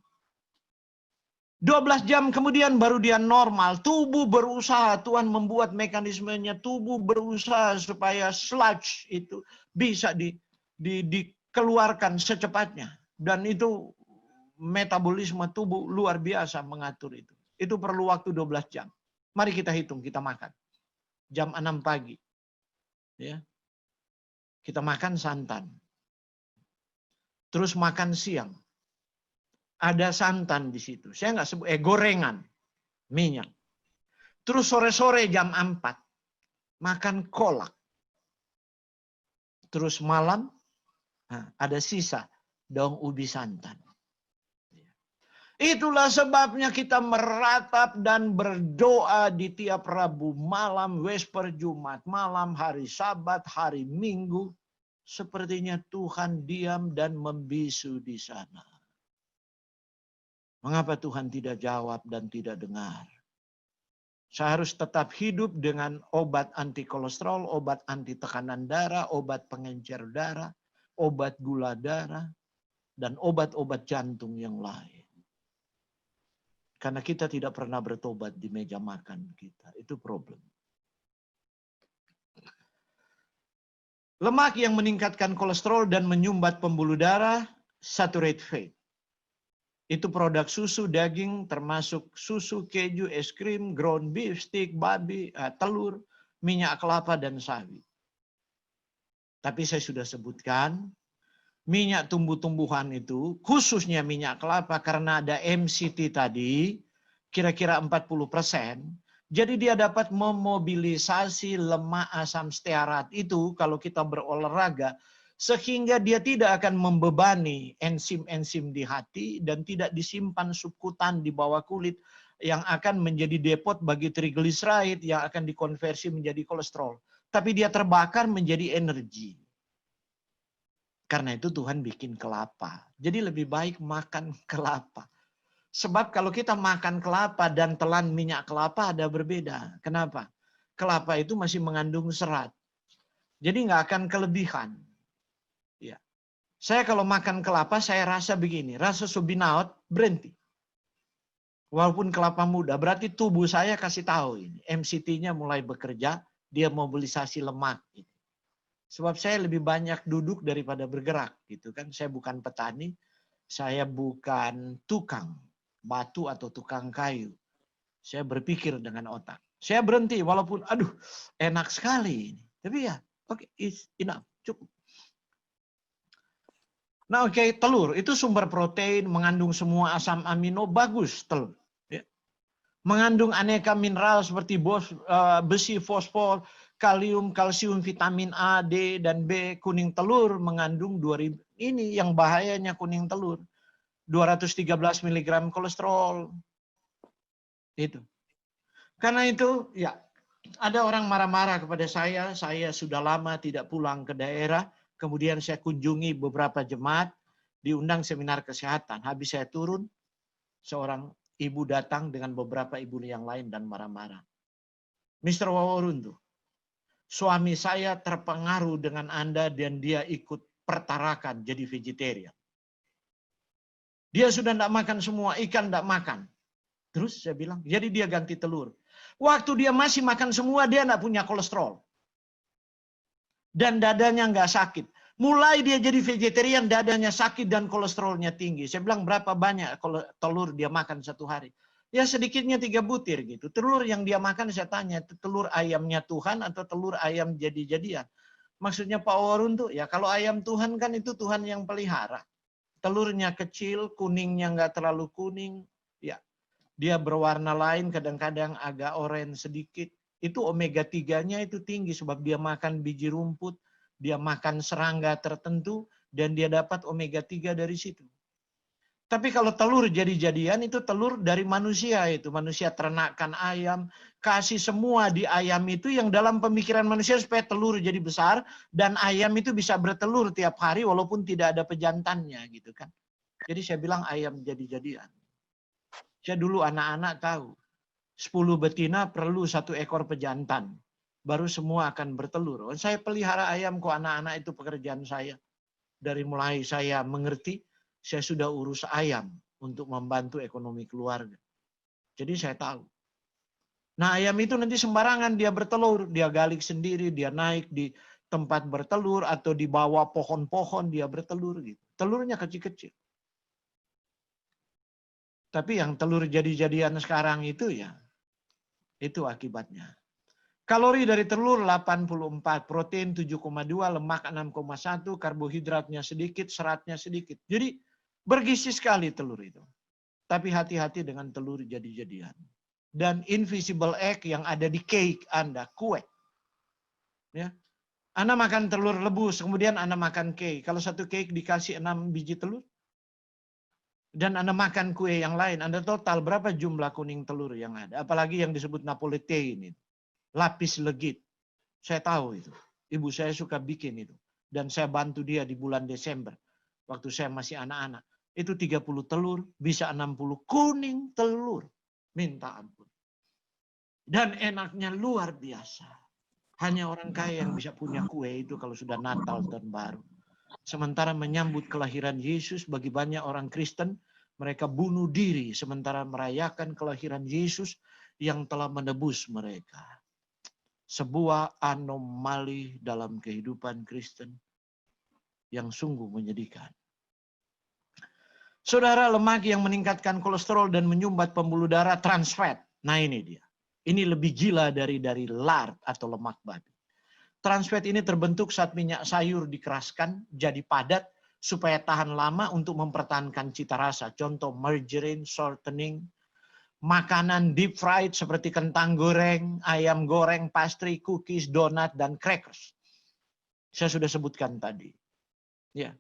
12 jam kemudian baru dia normal. Tubuh berusaha, Tuhan membuat mekanismenya, tubuh berusaha supaya sludge itu bisa dikeluarkan secepatnya. Dan itu metabolisme tubuh luar biasa mengatur itu. Itu perlu waktu 12 jam. Mari kita hitung, kita makan. Jam 6 pagi. Ya. Kita makan santan. Terus makan siang. Ada santan di situ. Saya nggak sebut, gorengan, minyak. Terus sore-sore jam 4, makan kolak. Terus malam, ada sisa daun ubi santan. Itulah sebabnya kita meratap dan berdoa di tiap Rabu malam, Vesper Jumat malam, hari Sabat, hari Minggu. Sepertinya Tuhan diam dan membisu di sana. Mengapa Tuhan tidak jawab dan tidak dengar? Saya harus tetap hidup dengan obat anti kolesterol, obat anti tekanan darah, obat pengencer darah, obat gula darah, dan obat-obat jantung yang lain. Karena kita tidak pernah bertobat di meja makan kita. Itu problem. Lemak yang meningkatkan kolesterol dan menyumbat pembuluh darah, saturated fat. Itu produk susu, daging, termasuk susu, keju, es krim, ground beef, steak, babi, telur, minyak kelapa, dan sawit. Tapi saya sudah sebutkan, minyak tumbuh-tumbuhan itu, khususnya minyak kelapa, karena ada MCT tadi, kira-kira 40%, jadi dia dapat memobilisasi lemak asam stearat itu kalau kita berolahraga, sehingga dia tidak akan membebani enzim-enzim di hati dan tidak disimpan subkutan di bawah kulit yang akan menjadi depot bagi triglyceride yang akan dikonversi menjadi kolesterol. Tapi dia terbakar menjadi energi. Karena itu Tuhan bikin kelapa. Jadi lebih baik makan kelapa. Sebab kalau kita makan kelapa dan telan minyak kelapa ada berbeda. Kenapa? Kelapa itu masih mengandung serat. Jadi nggak akan kelebihan. Ya. Saya kalau makan kelapa, saya rasa begini, rasa subinaut berhenti. Walaupun kelapa muda, berarti tubuh saya kasih tahu ini, MCT-nya mulai bekerja, dia mobilisasi lemak. Gitu. Sebab saya lebih banyak duduk daripada bergerak, gitu kan? Saya bukan petani, saya bukan tukang batu atau tukang kayu. Saya berpikir dengan otak. Saya berhenti, walaupun aduh enak sekali ini, tapi ya oke, it's enough, cukup. Nah oke, telur itu sumber protein, mengandung semua asam amino, bagus telur. Ya. Mengandung aneka mineral seperti besi, fosfor, kalium, kalsium, vitamin A, D, dan B. Kuning telur mengandung 2000, ini yang bahayanya kuning telur. 213 mg kolesterol. Itu. Karena itu, ya ada orang marah-marah kepada saya sudah lama tidak pulang ke daerah. Kemudian saya kunjungi beberapa jemaat, diundang seminar kesehatan. Habis saya turun, seorang ibu datang dengan beberapa ibu yang lain dan marah-marah. Mr. Waworuntu, suami saya terpengaruh dengan Anda dan dia ikut pertarakan jadi vegetarian. Dia sudah tidak makan semua, ikan tidak makan. Terus saya bilang, jadi dia ganti telur. Waktu dia masih makan semua, dia tidak punya kolesterol. Dan dadanya nggak sakit. Mulai dia jadi vegetarian, dadanya sakit dan kolesterolnya tinggi. Saya bilang, berapa banyak kalau telur dia makan satu hari? Ya sedikitnya 3 butir gitu. Telur yang dia makan, saya tanya, telur ayamnya Tuhan atau telur ayam jadi-jadian? Maksudnya Pak Warun tuh, ya kalau ayam Tuhan kan itu Tuhan yang pelihara. Telurnya kecil, kuningnya nggak terlalu kuning. Ya, dia berwarna lain, kadang-kadang agak oranye sedikit. Itu omega 3-nya itu tinggi sebab dia makan biji rumput, dia makan serangga tertentu, dan dia dapat omega 3 dari situ. Tapi kalau telur jadi-jadian itu telur dari manusia itu. Manusia ternakan ayam, kasih semua di ayam itu yang dalam pemikiran manusia supaya telur jadi besar, dan ayam itu bisa bertelur tiap hari walaupun tidak ada pejantannya gitu kan. Jadi saya bilang ayam jadi-jadian. Saya dulu anak-anak tahu. 10 betina perlu 1 ekor pejantan. Baru semua akan bertelur. Saya pelihara ayam kok, anak-anak itu pekerjaan saya. Dari mulai saya mengerti, saya sudah urus ayam untuk membantu ekonomi keluarga. Jadi saya tahu. Nah ayam itu nanti sembarangan dia bertelur. Dia galik sendiri, dia naik di tempat bertelur atau di bawah pohon-pohon dia bertelur gitu. Telurnya kecil-kecil. Tapi yang telur jadi-jadian sekarang itu ya, itu akibatnya. Kalori dari telur 84, protein 7,2, lemak 6,1, karbohidratnya sedikit, seratnya sedikit. Jadi bergizi sekali telur itu. Tapi hati-hati dengan telur jadi-jadian. Dan invisible egg yang ada di cake Anda, kue. Ya. Anda makan telur rebus, kemudian Anda makan cake. Kalau satu cake dikasih 6 biji telur, dan Anda makan kue yang lain, Anda total berapa jumlah kuning telur yang ada? Apalagi yang disebut Napolitain itu. Lapis legit. Saya tahu itu. Ibu saya suka bikin itu. Dan saya bantu dia di bulan Desember. Waktu saya masih anak-anak. Itu 30 telur, bisa 60 kuning telur. Minta ampun. Dan enaknya luar biasa. Hanya orang kaya yang bisa punya kue itu kalau sudah Natal tahun baru. Sementara menyambut kelahiran Yesus bagi banyak orang Kristen, mereka bunuh diri sementara merayakan kelahiran Yesus yang telah menebus mereka. Sebuah anomali dalam kehidupan Kristen yang sungguh menyedihkan. Saudara, lemak yang meningkatkan kolesterol dan menyumbat pembuluh darah, trans fat. Nah ini dia. Ini lebih gila dari lard atau lemak babi. Trans fat ini terbentuk saat minyak sayur dikeraskan jadi padat supaya tahan lama untuk mempertahankan cita rasa. Contoh margarine, shortening, makanan deep fried seperti kentang goreng, ayam goreng, pastry, cookies, donat, dan crackers. Saya sudah sebutkan tadi. Ya,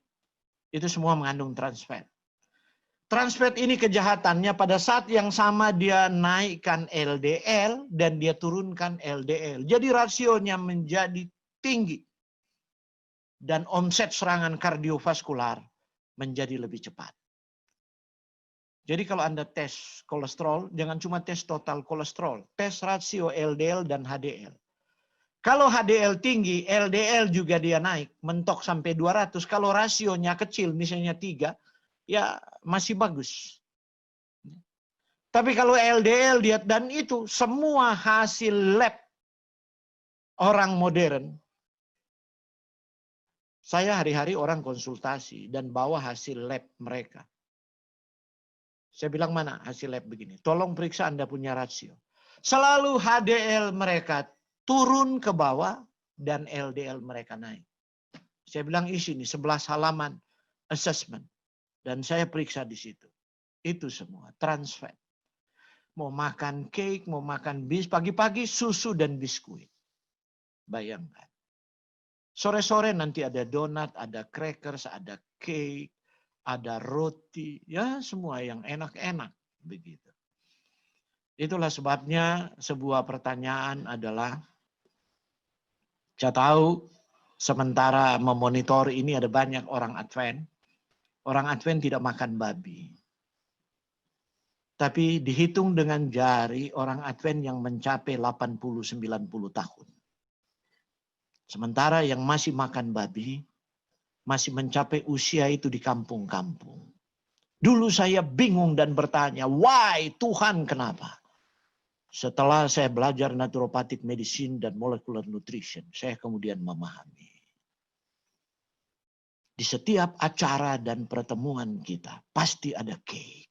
itu semua mengandung trans fat. Trans fat ini kejahatannya pada saat yang sama dia naikkan LDL dan dia turunkan LDL. Jadi rasionya menjadi tinggi. Dan onset serangan kardiovaskular menjadi lebih cepat. Jadi kalau Anda tes kolesterol, jangan cuma tes total kolesterol. Tes rasio LDL dan HDL. Kalau HDL tinggi, LDL juga dia naik. Mentok sampai 200. Kalau rasionya kecil, misalnya 3, ya masih bagus. Tapi kalau LDL dia, dan itu semua hasil lab orang modern. Saya hari-hari orang konsultasi dan bawa hasil lab mereka. Saya bilang mana hasil lab begini. Tolong periksa Anda punya rasio. Selalu HDL mereka turun ke bawah dan LDL mereka naik. Saya bilang isi ini 11 halaman assessment. Dan saya periksa di situ. Itu semua trans fat. Mau makan cake, mau makan pagi-pagi susu dan biskuit. Bayangkan. Sore-sore nanti ada donat, ada crackers, ada cake, ada roti, ya semua yang enak-enak begitu. Itulah sebabnya sebuah pertanyaan adalah, saya tahu sementara memonitor ini ada banyak orang Advent. Orang Advent tidak makan babi. Tapi dihitung dengan jari orang Advent yang mencapai 80-90 tahun. Sementara yang masih makan babi, masih mencapai usia itu di kampung-kampung. Dulu saya bingung dan bertanya, why Tuhan kenapa? Setelah saya belajar naturopathic medicine dan molecular nutrition, saya kemudian memahami. Di setiap acara dan pertemuan kita, pasti ada cake.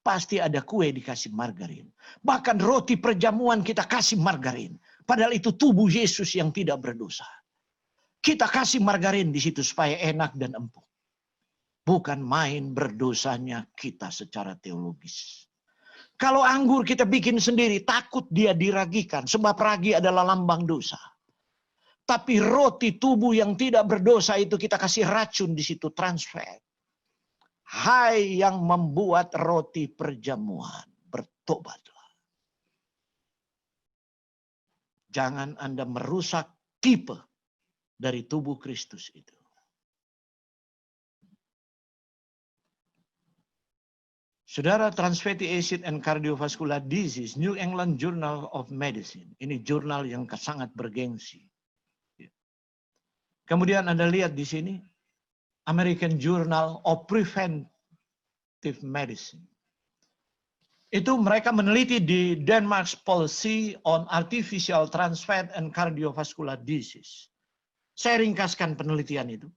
Pasti ada kue dikasih margarin. Bahkan roti perjamuan kita kasih margarin. Padahal itu tubuh Yesus yang tidak berdosa. Kita kasih margarin di situ supaya enak dan empuk. Bukan main berdosanya kita secara teologis. Kalau anggur kita bikin sendiri, takut dia diragikan. Sebab ragi adalah lambang dosa. Tapi roti tubuh yang tidak berdosa itu kita kasih racun di situ, trans fat. Hai yang membuat roti perjamuan, bertobatlah. Jangan Anda merusak tipe dari tubuh Kristus itu. Saudara, trans fatty acid and cardiovascular disease, New England Journal of Medicine. Ini jurnal yang sangat bergengsi. Kemudian Anda lihat di sini, American Journal of Preventive Medicine. Itu mereka meneliti di Denmark's Policy on Artificial Trans Fat and Cardiovascular Disease. Saya ringkaskan penelitian itu.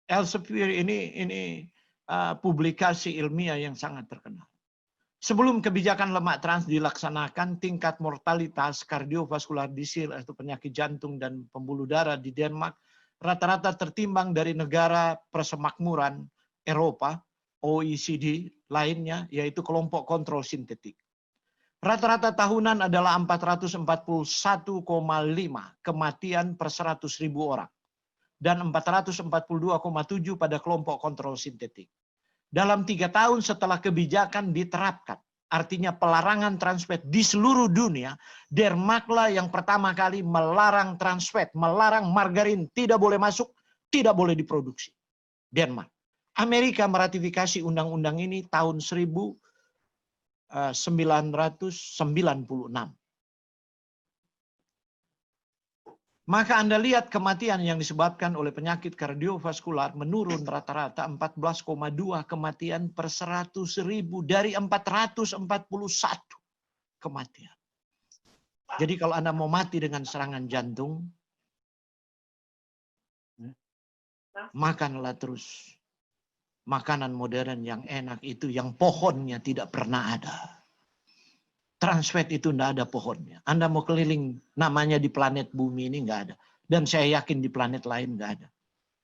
Elsevier ini publikasi ilmiah yang sangat terkenal. Sebelum kebijakan lemak trans dilaksanakan, tingkat mortalitas kardiovaskular disease atau penyakit jantung dan pembuluh darah di Denmark rata-rata tertimbang dari negara persemakmuran Eropa, OECD lainnya, yaitu kelompok kontrol sintetik. Rata-rata tahunan adalah 441,5 kematian per 100.000 orang dan 442,7 pada kelompok kontrol sintetik. Dalam 3 tahun setelah kebijakan diterapkan, artinya pelarangan trans fat di seluruh dunia, Denmarklah yang pertama kali melarang trans fat, melarang margarin, tidak boleh masuk, tidak boleh diproduksi. Denmark. Amerika meratifikasi undang-undang ini tahun 1996. Maka Anda lihat kematian yang disebabkan oleh penyakit kardiovaskular menurun rata-rata 14,2 kematian per 100.000 dari 441 kematian. Jadi kalau Anda mau mati dengan serangan jantung, makanlah terus makanan modern yang enak itu, yang pohonnya tidak pernah ada. Trans fat itu tidak ada pohonnya. Anda mau keliling namanya di planet bumi ini nggak ada. Dan saya yakin di planet lain nggak ada.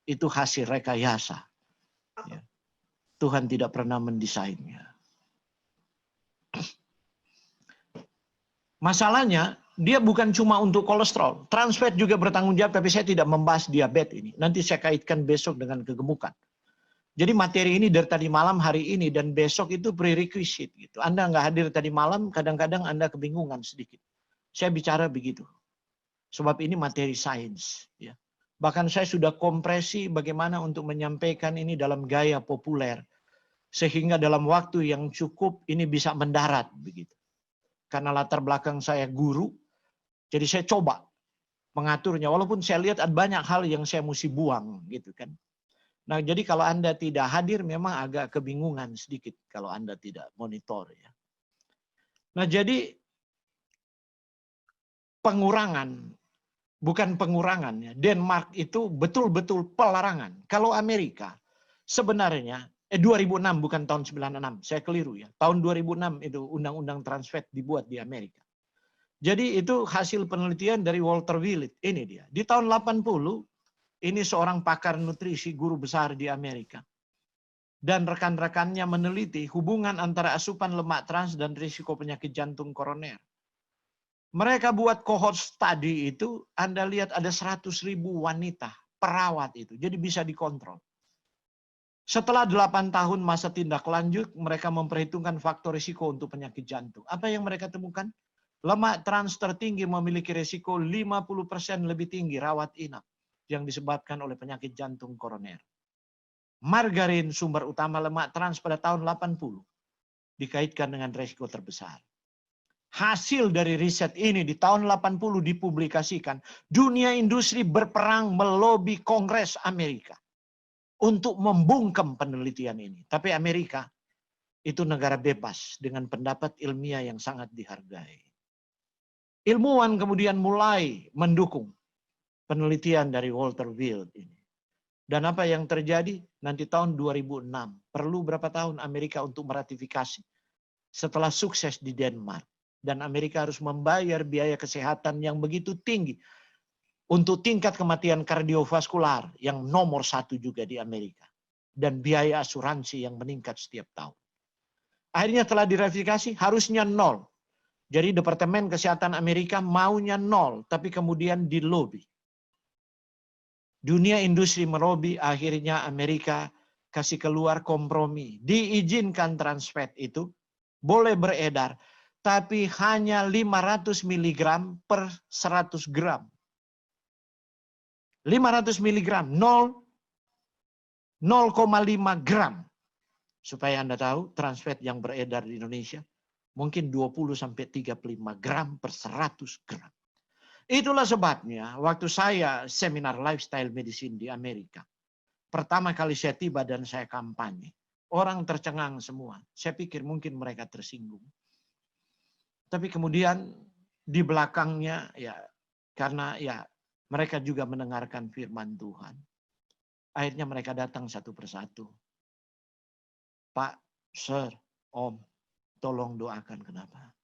Itu hasil rekayasa. Ya. Tuhan tidak pernah mendesainnya. Masalahnya, dia bukan cuma untuk kolesterol. Trans fat juga bertanggung jawab, tapi saya tidak membahas diabetes ini. Nanti saya kaitkan besok dengan kegemukan. Jadi materi ini dari tadi malam, hari ini, dan besok itu prerequisite. Gitu. Anda nggak hadir tadi malam, kadang-kadang Anda kebingungan sedikit. Saya bicara begitu. Sebab ini materi sains. Ya. Bahkan saya sudah kompresi bagaimana untuk menyampaikan ini dalam gaya populer. Sehingga dalam waktu yang cukup ini bisa mendarat. Begitu. Karena latar belakang saya guru, jadi saya coba mengaturnya. Walaupun saya lihat ada banyak hal yang saya mesti buang. Gitu kan. Nah, jadi kalau Anda tidak hadir memang agak kebingungan sedikit kalau Anda tidak monitor ya. Nah, jadi pengurangan, bukan pengurangan ya. Denmark itu betul-betul pelarangan. Kalau Amerika sebenarnya 2006 bukan tahun 96, saya keliru ya. Tahun 2006 itu undang-undang trans fat dibuat di Amerika. Jadi itu hasil penelitian dari Walter Willett. Ini dia. Di tahun 80 ini seorang pakar nutrisi, guru besar di Amerika. Dan rekan-rekannya meneliti hubungan antara asupan lemak trans dan risiko penyakit jantung koroner. Mereka buat cohort study itu, Anda lihat ada 100.000 wanita, perawat itu. Jadi bisa dikontrol. Setelah 8 tahun masa tindak lanjut, mereka memperhitungkan faktor risiko untuk penyakit jantung. Apa yang mereka temukan? Lemak trans tertinggi memiliki risiko 50% lebih tinggi rawat inap yang disebabkan oleh penyakit jantung koroner. Margarin, sumber utama lemak trans pada tahun 80, dikaitkan dengan risiko terbesar. Hasil dari riset ini di tahun 80 dipublikasikan. Dunia industri berperang melobi Kongres Amerika. untuk membungkam penelitian ini. Tapi Amerika itu negara bebas dengan pendapat ilmiah yang sangat dihargai. Ilmuwan kemudian mulai mendukung penelitian dari Walter Wild ini. Dan apa yang terjadi nanti tahun 2006, perlu berapa tahun Amerika untuk meratifikasi setelah sukses di Denmark. Dan Amerika harus membayar biaya kesehatan yang begitu tinggi untuk tingkat kematian kardiovaskular yang nomor 1 juga di Amerika. Dan biaya asuransi yang meningkat setiap tahun. Akhirnya telah diratifikasi, harusnya 0. Jadi Departemen Kesehatan Amerika maunya 0, tapi kemudian dilobi. Dunia industri melobi, akhirnya Amerika kasih keluar kompromi. Diizinkan trans fat itu, boleh beredar, tapi hanya 500 mg per 100 gram. 500 mg, 0,5 gram. Supaya Anda tahu, trans fat yang beredar di Indonesia mungkin 20-35 gram per 100 gram. Itulah sebabnya waktu saya seminar lifestyle medicine di Amerika, pertama kali saya tiba dan saya kampanye, orang tercengang semua. Saya pikir mungkin mereka tersinggung. Tapi kemudian di belakangnya ya karena ya mereka juga mendengarkan firman Tuhan. Akhirnya mereka datang satu persatu. Pak, Sir, Om, tolong doakan kenapa?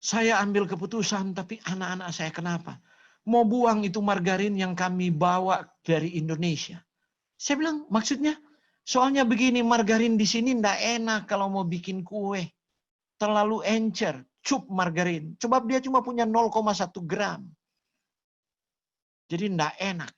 Saya ambil keputusan, tapi anak-anak saya kenapa? Mau buang itu margarin yang kami bawa dari Indonesia. Saya bilang, maksudnya? Soalnya begini, margarin di sini ndak enak kalau mau bikin kue. Terlalu encer, cup margarin. Sebab dia cuma punya 0,1 gram. Jadi ndak enak.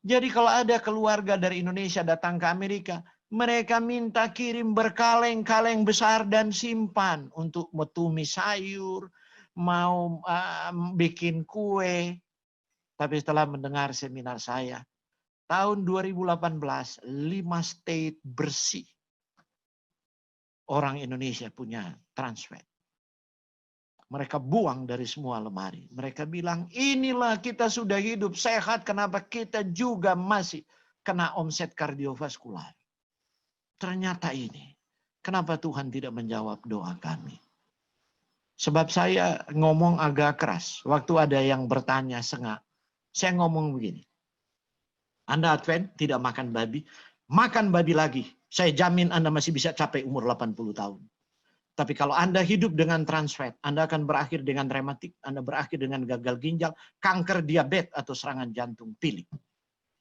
Jadi kalau ada keluarga dari Indonesia datang ke Amerika, mereka minta kirim berkaleng-kaleng besar dan simpan untuk metumis sayur, mau bikin kue. Tapi setelah mendengar seminar saya, tahun 2018, 5 state bersih. Orang Indonesia punya trans fat. Mereka buang dari semua lemari. Mereka bilang, inilah kita sudah hidup sehat, kenapa kita juga masih kena omset kardiovaskular. Ternyata ini, kenapa Tuhan tidak menjawab doa kami? Sebab saya ngomong agak keras. Waktu ada yang bertanya sengak, saya ngomong begini. Anda Advent tidak makan babi lagi. Saya jamin Anda masih bisa capai umur 80 tahun. Tapi kalau Anda hidup dengan trans fat, Anda akan berakhir dengan rematik, Anda berakhir dengan gagal ginjal, kanker, diabetes, atau serangan jantung. Pilih.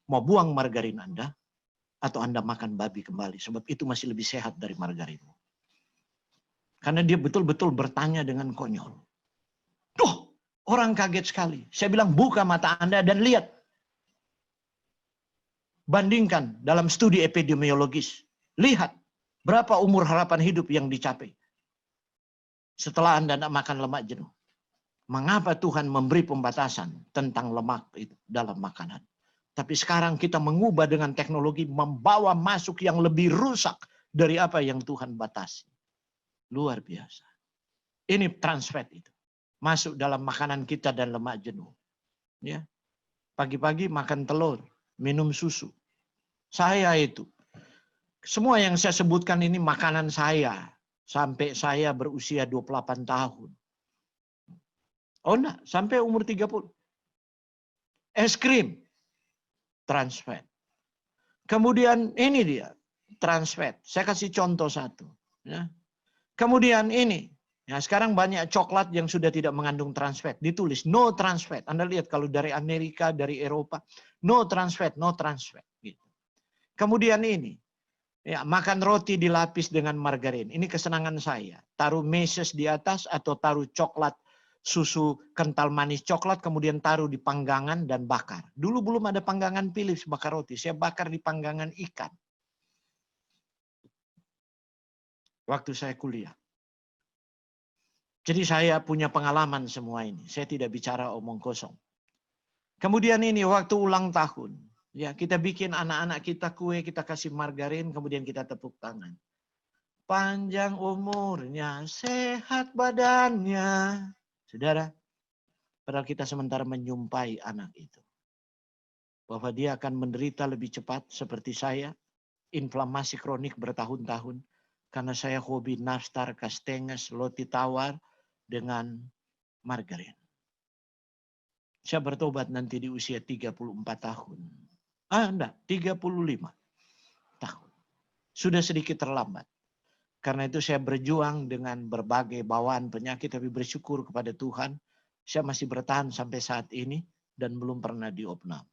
Mau buang margarin Anda, atau Anda makan babi kembali. Sebab itu masih lebih sehat dari margarin. Karena dia betul-betul bertanya dengan konyol. Duh, orang kaget sekali. Saya bilang buka mata Anda dan lihat. Bandingkan dalam studi epidemiologis. Lihat berapa umur harapan hidup yang dicapai. Setelah Anda tidak makan lemak jenuh. Mengapa Tuhan memberi pembatasan tentang lemak itu dalam makanan? Tapi sekarang kita mengubah dengan teknologi membawa masuk yang lebih rusak dari apa yang Tuhan batasi. Luar biasa. Ini trans fat itu. Masuk dalam makanan kita dan lemak jenuh. Ya. Pagi-pagi makan telur, minum susu. Saya itu. Semua yang saya sebutkan ini makanan saya. Sampai saya berusia 28 tahun. Oh enggak, sampai umur 30. Es krim. Trans fat. Kemudian ini dia, trans fat. Saya kasih contoh satu. Ya. Kemudian ini, ya sekarang banyak coklat yang sudah tidak mengandung trans fat. Ditulis no trans fat. Anda lihat kalau dari Amerika, dari Eropa, no trans fat, no trans fat. Gitu. Kemudian ini, ya makan roti dilapis dengan margarin. Ini kesenangan saya. Taruh meses di atas atau taruh coklat. Susu kental manis coklat, kemudian taruh di panggangan dan bakar. Dulu belum ada panggangan Philips bakar roti. Saya bakar di panggangan ikan. Waktu saya kuliah. Jadi saya punya pengalaman semua ini. Saya tidak bicara omong kosong. Kemudian ini waktu ulang tahun. Ya, kita bikin anak-anak kita kue, kita kasih margarin, kemudian kita tepuk tangan. Panjang umurnya, sehat badannya. Saudara, padahal kita sementara menyumpai anak itu. bahwa dia akan menderita lebih cepat seperti saya, inflamasi kronik bertahun-tahun, karena saya hobi nastar, kastenges, roti tawar dengan margarin. Saya bertobat nanti di usia 34 tahun. Enggak, 35 tahun. Sudah sedikit terlambat. Karena itu saya berjuang dengan berbagai bawaan penyakit, tapi bersyukur kepada Tuhan, saya masih bertahan sampai saat ini dan belum pernah diopnam.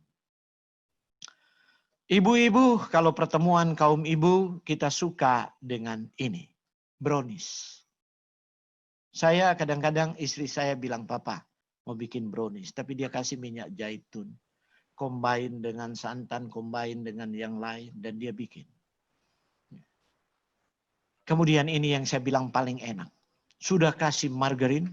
Ibu-ibu, kalau pertemuan kaum ibu, kita suka dengan ini, brownies. Saya kadang-kadang istri saya bilang, "Papa, mau bikin brownies." Tapi dia kasih minyak zaitun, combine dengan santan, combine dengan yang lain, dan dia bikin. Kemudian ini yang saya bilang paling enak. Sudah kasih margarin,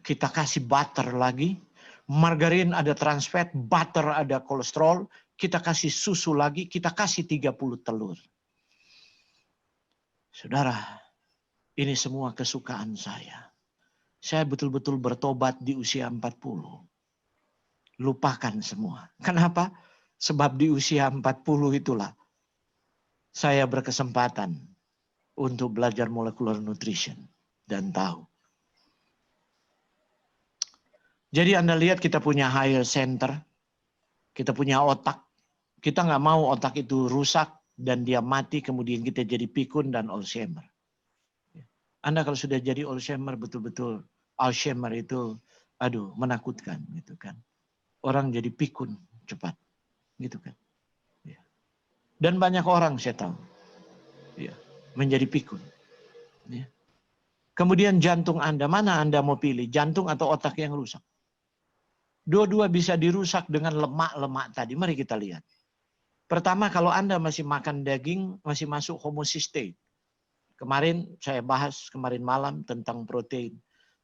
kita kasih butter lagi. Margarin ada trans fat, butter ada kolesterol. Kita kasih susu lagi, kita kasih 30 telur. Saudara, ini semua kesukaan saya. Saya betul-betul bertobat di usia 40. Lupakan semua. Kenapa? Sebab di usia 40 itulah saya berkesempatan untuk belajar molecular nutrition dan tahu. Jadi Anda lihat kita punya higher center, kita punya otak. Kita nggak mau otak itu rusak dan dia mati kemudian kita jadi pikun dan Alzheimer. Anda kalau sudah jadi Alzheimer betul-betul Alzheimer itu menakutkan gitu kan. Orang jadi pikun cepat gitu kan. Dan banyak orang saya tahu menjadi pikun. Kemudian jantung Anda, mana Anda mau pilih? Jantung atau otak yang rusak? Dua-dua bisa dirusak dengan lemak-lemak tadi. Mari kita lihat. Pertama, kalau Anda masih makan daging, masih masuk homocysteine. Kemarin saya bahas kemarin malam tentang protein,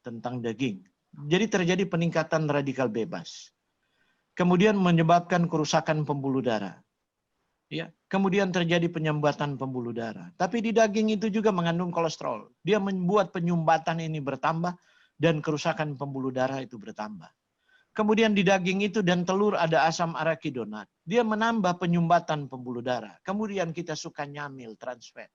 tentang daging. Jadi terjadi peningkatan radikal bebas. Kemudian menyebabkan kerusakan pembuluh darah. Ya, kemudian terjadi penyumbatan pembuluh darah. Tapi di daging itu juga mengandung kolesterol. Dia membuat penyumbatan ini bertambah dan kerusakan pembuluh darah itu bertambah. Kemudian di daging itu dan telur ada asam arakidonat. Dia menambah penyumbatan pembuluh darah. Kemudian kita suka nyamil, trans fat.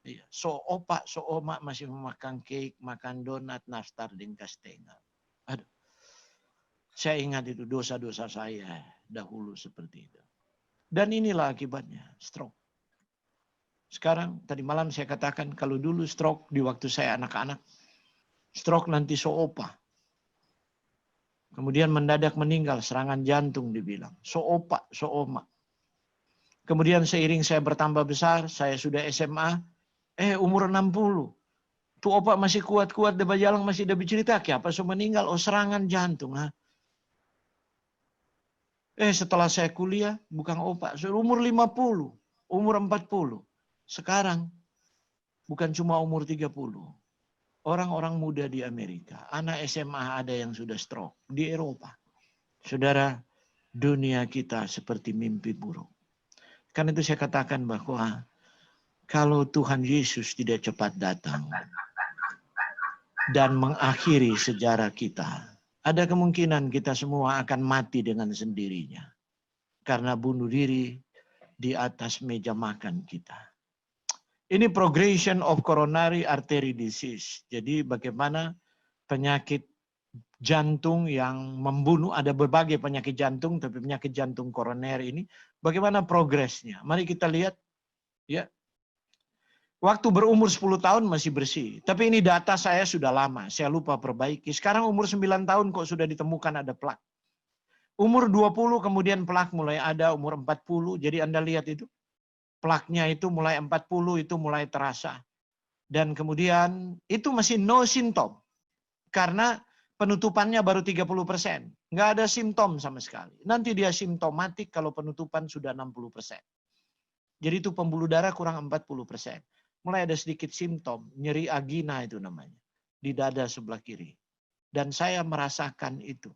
Iya. So oma masih memakan cake, makan donat, nastar, dan kastengal. Aduh. Saya ingat itu dosa-dosa saya dahulu seperti itu. Dan inilah akibatnya, stroke. Sekarang, tadi malam saya katakan, kalau dulu stroke di waktu saya anak-anak, stroke nanti opa. Kemudian mendadak meninggal, serangan jantung dibilang. Opa, oma. Kemudian seiring saya bertambah besar, saya sudah SMA, umur 60. Tuh opa masih kuat-kuat, dia berjalan masih ada bercerita, apa so meninggal? Serangan jantung. Setelah saya kuliah, bukan opa, umur 50, umur 40. Sekarang, bukan cuma umur 30. Orang-orang muda di Amerika, anak SMA ada yang sudah stroke. Di Eropa. Saudara, dunia kita seperti mimpi buruk. Karena itu saya katakan bahwa kalau Tuhan Yesus tidak cepat datang dan mengakhiri sejarah kita, ada kemungkinan kita semua akan mati dengan sendirinya. Karena bunuh diri di atas meja makan kita. Ini progression of coronary artery disease. Jadi bagaimana penyakit jantung yang membunuh, ada berbagai penyakit jantung, tapi penyakit jantung koroner ini, bagaimana progresnya? Mari kita lihat. Ya. Waktu berumur 10 tahun masih bersih. Tapi ini data saya sudah lama, saya lupa perbaiki. Sekarang umur 9 tahun kok sudah ditemukan ada plak. Umur 20 kemudian plak mulai ada, umur 40. Jadi Anda lihat itu. Plaknya itu mulai 40 itu mulai terasa. Dan kemudian itu masih no simptom. Karena penutupannya baru 30%. Nggak ada simptom sama sekali. Nanti dia simptomatik kalau penutupan sudah 60%. Jadi itu pembuluh darah kurang 40%. Mulai ada sedikit simptom. Nyeri agina itu namanya. Di dada sebelah kiri. Dan saya merasakan itu.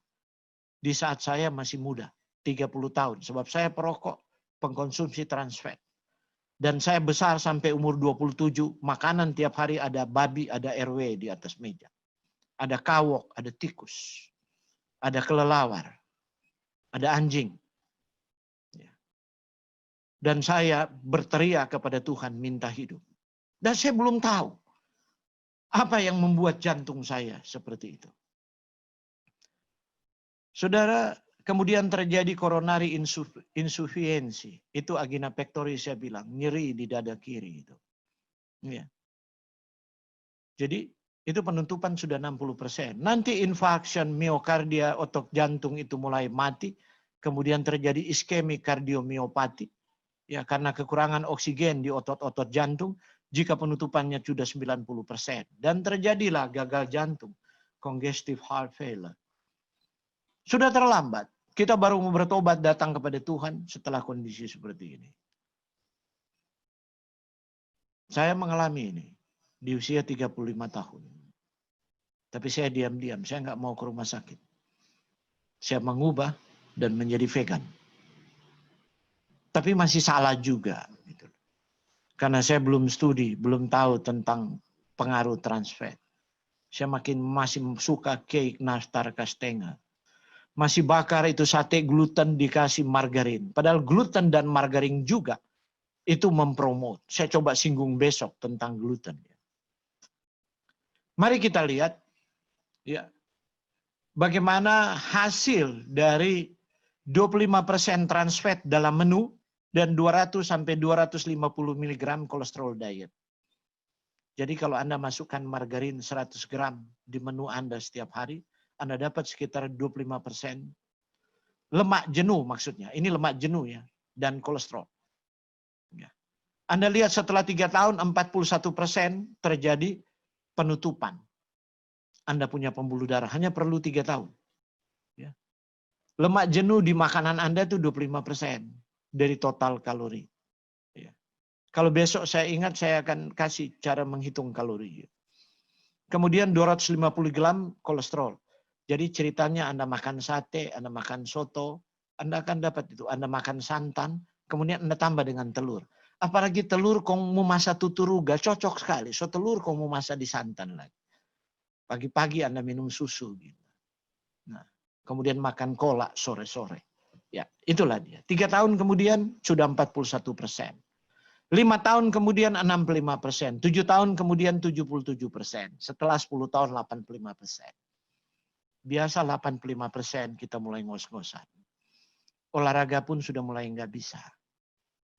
Di saat saya masih muda. 30 tahun. Sebab saya perokok. Pengkonsumsi trans fat. Dan saya besar sampai umur 27, makanan tiap hari ada babi, ada RW di atas meja. Ada kawok, ada tikus, ada kelelawar, ada anjing. Dan saya berteriak kepada Tuhan minta hidup. Dan saya belum tahu apa yang membuat jantung saya seperti itu. Saudara, kemudian terjadi coronary insufficiency. Itu angina pectoris saya bilang, nyeri di dada kiri itu. Ya. Jadi itu penutupan sudah 60%. Nanti infarction miokardia, otot jantung itu mulai mati. Kemudian terjadi iskemik kardiomiopati. Ya, karena kekurangan oksigen di otot-otot jantung, jika penutupannya sudah 90%. Dan terjadilah gagal jantung, congestive heart failure. Sudah terlambat. Kita baru mau bertobat datang kepada Tuhan setelah kondisi seperti ini. Saya mengalami ini di usia 35 tahun. Tapi saya diam-diam, saya nggak mau ke rumah sakit. Saya mengubah dan menjadi vegan. Tapi masih salah juga. Karena saya belum studi, belum tahu tentang pengaruh trans fat. Saya masih suka cake nastar kastengel. Masih bakar itu sate gluten dikasih margarin. Padahal gluten dan margarin juga itu mempromot. Saya coba singgung besok tentang gluten. Mari kita lihat ya, bagaimana hasil dari 25% trans fat dalam menu dan 200 sampai 250 mg kolesterol diet. Jadi kalau Anda masukkan margarin 100 gram di menu Anda setiap hari, Anda dapat sekitar 25% lemak jenuh maksudnya. Ini lemak jenuh ya, dan kolesterol. Ya. Anda lihat setelah 3 tahun 41% terjadi penutupan. Anda punya pembuluh darah, hanya perlu 3 tahun. Ya. Lemak jenuh di makanan Anda itu 25% dari total kalori. Ya. Kalau besok saya ingat, saya akan kasih cara menghitung kalori. Kemudian 250 gram kolesterol. Jadi ceritanya Anda makan sate, Anda makan soto, Anda akan dapat itu. Anda makan santan, kemudian Anda tambah dengan telur. Apalagi telur kong mau masak tuturuga, cocok sekali. So telur kong mau masak di santan lagi. Pagi-pagi Anda minum susu. Gitu. Nah, kemudian makan kolak sore-sore. Ya, itulah dia. 3 tahun kemudian sudah 41%. 5 tahun kemudian 65%. 7 tahun kemudian 77%. Setelah 10 tahun 85%. Biasa 85% kita mulai ngos-ngosan. Olahraga pun sudah mulai nggak bisa.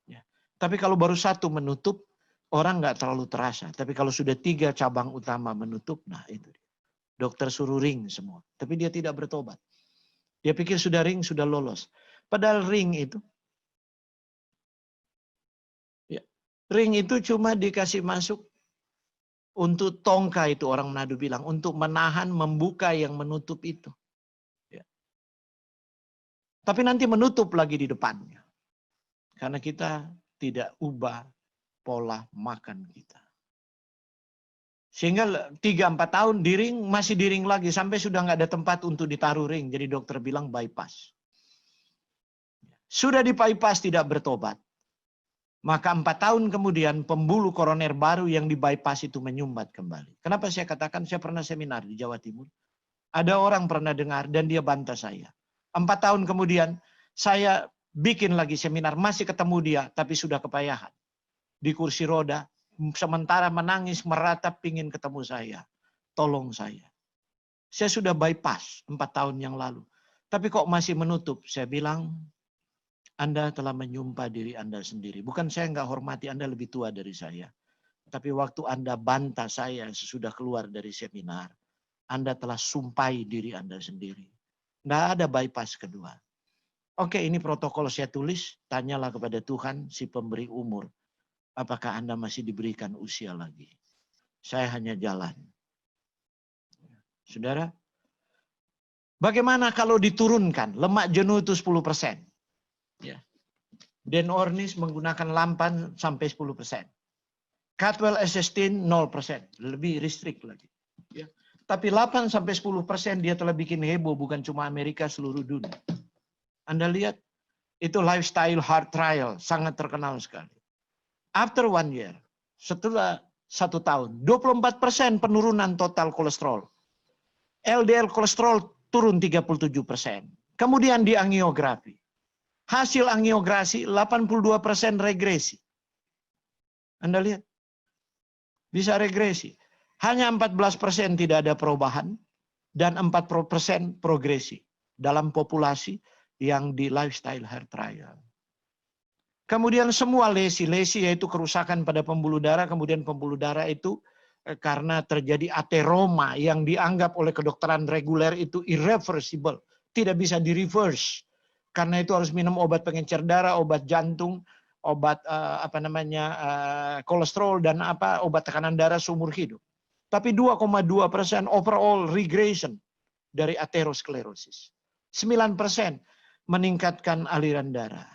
Ya. Tapi kalau baru 1 menutup, orang nggak terlalu terasa. Tapi kalau sudah 3 cabang utama menutup, nah itu. Dokter suruh ring semua. Tapi dia tidak bertobat. Dia pikir sudah ring, sudah lolos. Padahal ring itu, ya, ring itu cuma dikasih masuk untuk tongka itu orang Manado bilang, untuk menahan, membuka yang menutup itu. Ya. Tapi nanti menutup lagi di depannya. Karena kita tidak ubah pola makan kita. Sehingga 3-4 tahun di ring, masih di ring lagi. Sampai sudah nggak ada tempat untuk ditaruh ring. Jadi dokter bilang bypass. Sudah di bypass tidak bertobat. Maka 4 tahun kemudian pembuluh koroner baru yang di bypass itu menyumbat kembali. Kenapa saya katakan saya pernah seminar di Jawa Timur. Ada orang pernah dengar dan dia bantah saya. 4 tahun kemudian saya bikin lagi seminar. Masih ketemu dia tapi sudah kepayahan. Di kursi roda. Sementara menangis meratap pingin ketemu saya. Tolong saya. Saya sudah bypass 4 tahun yang lalu. Tapi kok masih menutup? Saya bilang, Anda telah menyumpah diri Anda sendiri. Bukan saya nggak hormati, Anda lebih tua dari saya. Tapi waktu Anda bantah saya sesudah keluar dari seminar, Anda telah sumpahi diri Anda sendiri. Nggak ada bypass kedua. Oke, ini protokol saya tulis. Tanyalah kepada Tuhan, si pemberi umur. Apakah Anda masih diberikan usia lagi? Saya hanya jalan. Saudara, bagaimana kalau diturunkan? Lemak jenuh itu 10%. Ya. Dan Ornis menggunakan 8 sampai 10%. Catwell Accestin 0%, lebih restrict lagi. Ya. Tapi 8 sampai 10% dia telah bikin heboh, bukan cuma Amerika, seluruh dunia. Anda lihat, itu lifestyle heart trial, sangat terkenal sekali. After 1 year, setelah 1 tahun, 24% penurunan total kolesterol. LDL kolesterol turun 37%. Kemudian di angiografi. Hasil angiograsi 82% regresi. Anda lihat. Bisa regresi. Hanya 14% tidak ada perubahan dan 40% progresi dalam populasi yang di lifestyle hair trial. Kemudian semua lesi yaitu kerusakan pada pembuluh darah, kemudian pembuluh darah itu karena terjadi ateroma yang dianggap oleh kedokteran reguler itu irreversible, tidak bisa di-reverse. Karena itu harus minum obat pengencer darah, obat jantung, obat kolesterol dan obat tekanan darah seumur hidup. Tapi 2,2% overall regression dari aterosklerosis. 9% meningkatkan aliran darah.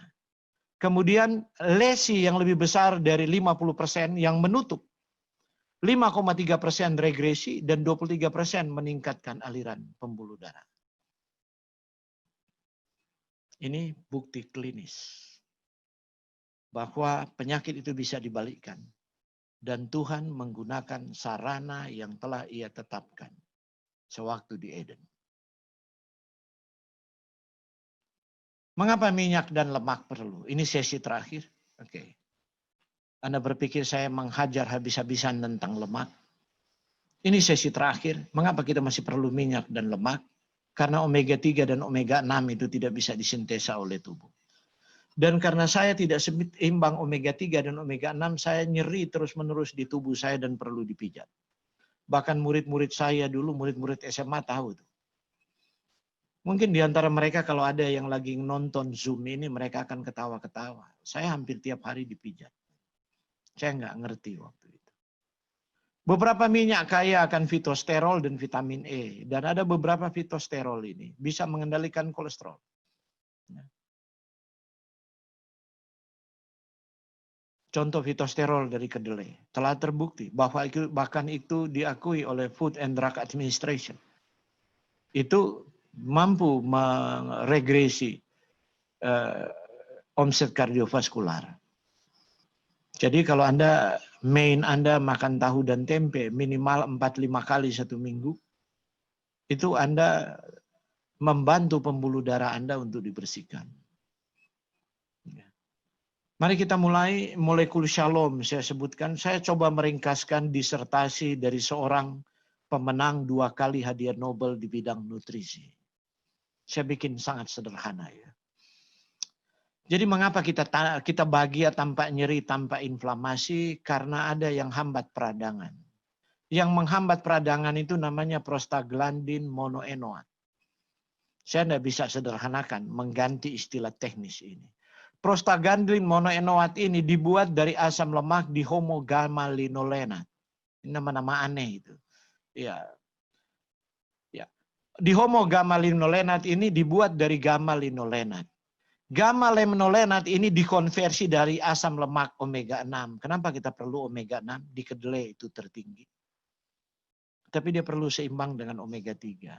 Kemudian lesi yang lebih besar dari 50% yang menutup. 5,3% regresi dan 23% meningkatkan aliran pembuluh darah. Ini bukti klinis bahwa penyakit itu bisa dibalikkan. Dan Tuhan menggunakan sarana yang telah Ia tetapkan sewaktu di Eden. Mengapa minyak dan lemak perlu? Ini sesi terakhir. Oke. Anda berpikir saya menghajar habis-habisan tentang lemak? Ini sesi terakhir. Mengapa kita masih perlu minyak dan lemak? Karena omega 3 dan omega 6 itu tidak bisa disintesa oleh tubuh. Dan karena saya tidak seimbang omega 3 dan omega 6, saya nyeri terus-menerus di tubuh saya dan perlu dipijat. Bahkan murid-murid saya dulu, murid-murid SMA tahu tuh. Mungkin di antara mereka kalau ada yang lagi nonton Zoom ini, mereka akan ketawa-ketawa. Saya hampir tiap hari dipijat. Saya nggak ngerti waktu itu. Beberapa minyak kaya akan fitosterol dan vitamin E. Dan ada beberapa fitosterol ini bisa mengendalikan kolesterol. Contoh fitosterol dari kedelai. Telah terbukti bahwa bahkan itu diakui oleh Food and Drug Administration. Itu mampu meregresi omset kardiovaskular. Jadi kalau Anda makan tahu dan tempe minimal 4-5 kali satu minggu, itu Anda membantu pembuluh darah Anda untuk dibersihkan. Mari kita mulai molekul shalom. Saya sebutkan, saya coba meringkaskan disertasi dari seorang pemenang 2 kali hadiah Nobel di bidang nutrisi. Saya bikin sangat sederhana ya. Jadi mengapa kita bahagia tanpa nyeri, tanpa inflamasi? Karena ada yang hambat peradangan. Yang menghambat peradangan itu namanya prostaglandin monoenoat. Saya tidak bisa sederhanakan mengganti istilah teknis ini. Prostaglandin monoenoat ini dibuat dari asam lemak di homogamma-linolenat. Ini nama-nama aneh itu. Ya. Di homogamma-linolenat ini dibuat dari gamma-linolenat. Gamma-linolenat ini dikonversi dari asam lemak omega 6. Kenapa kita perlu omega 6? Di kedelai itu tertinggi. Tapi dia perlu seimbang dengan omega 3.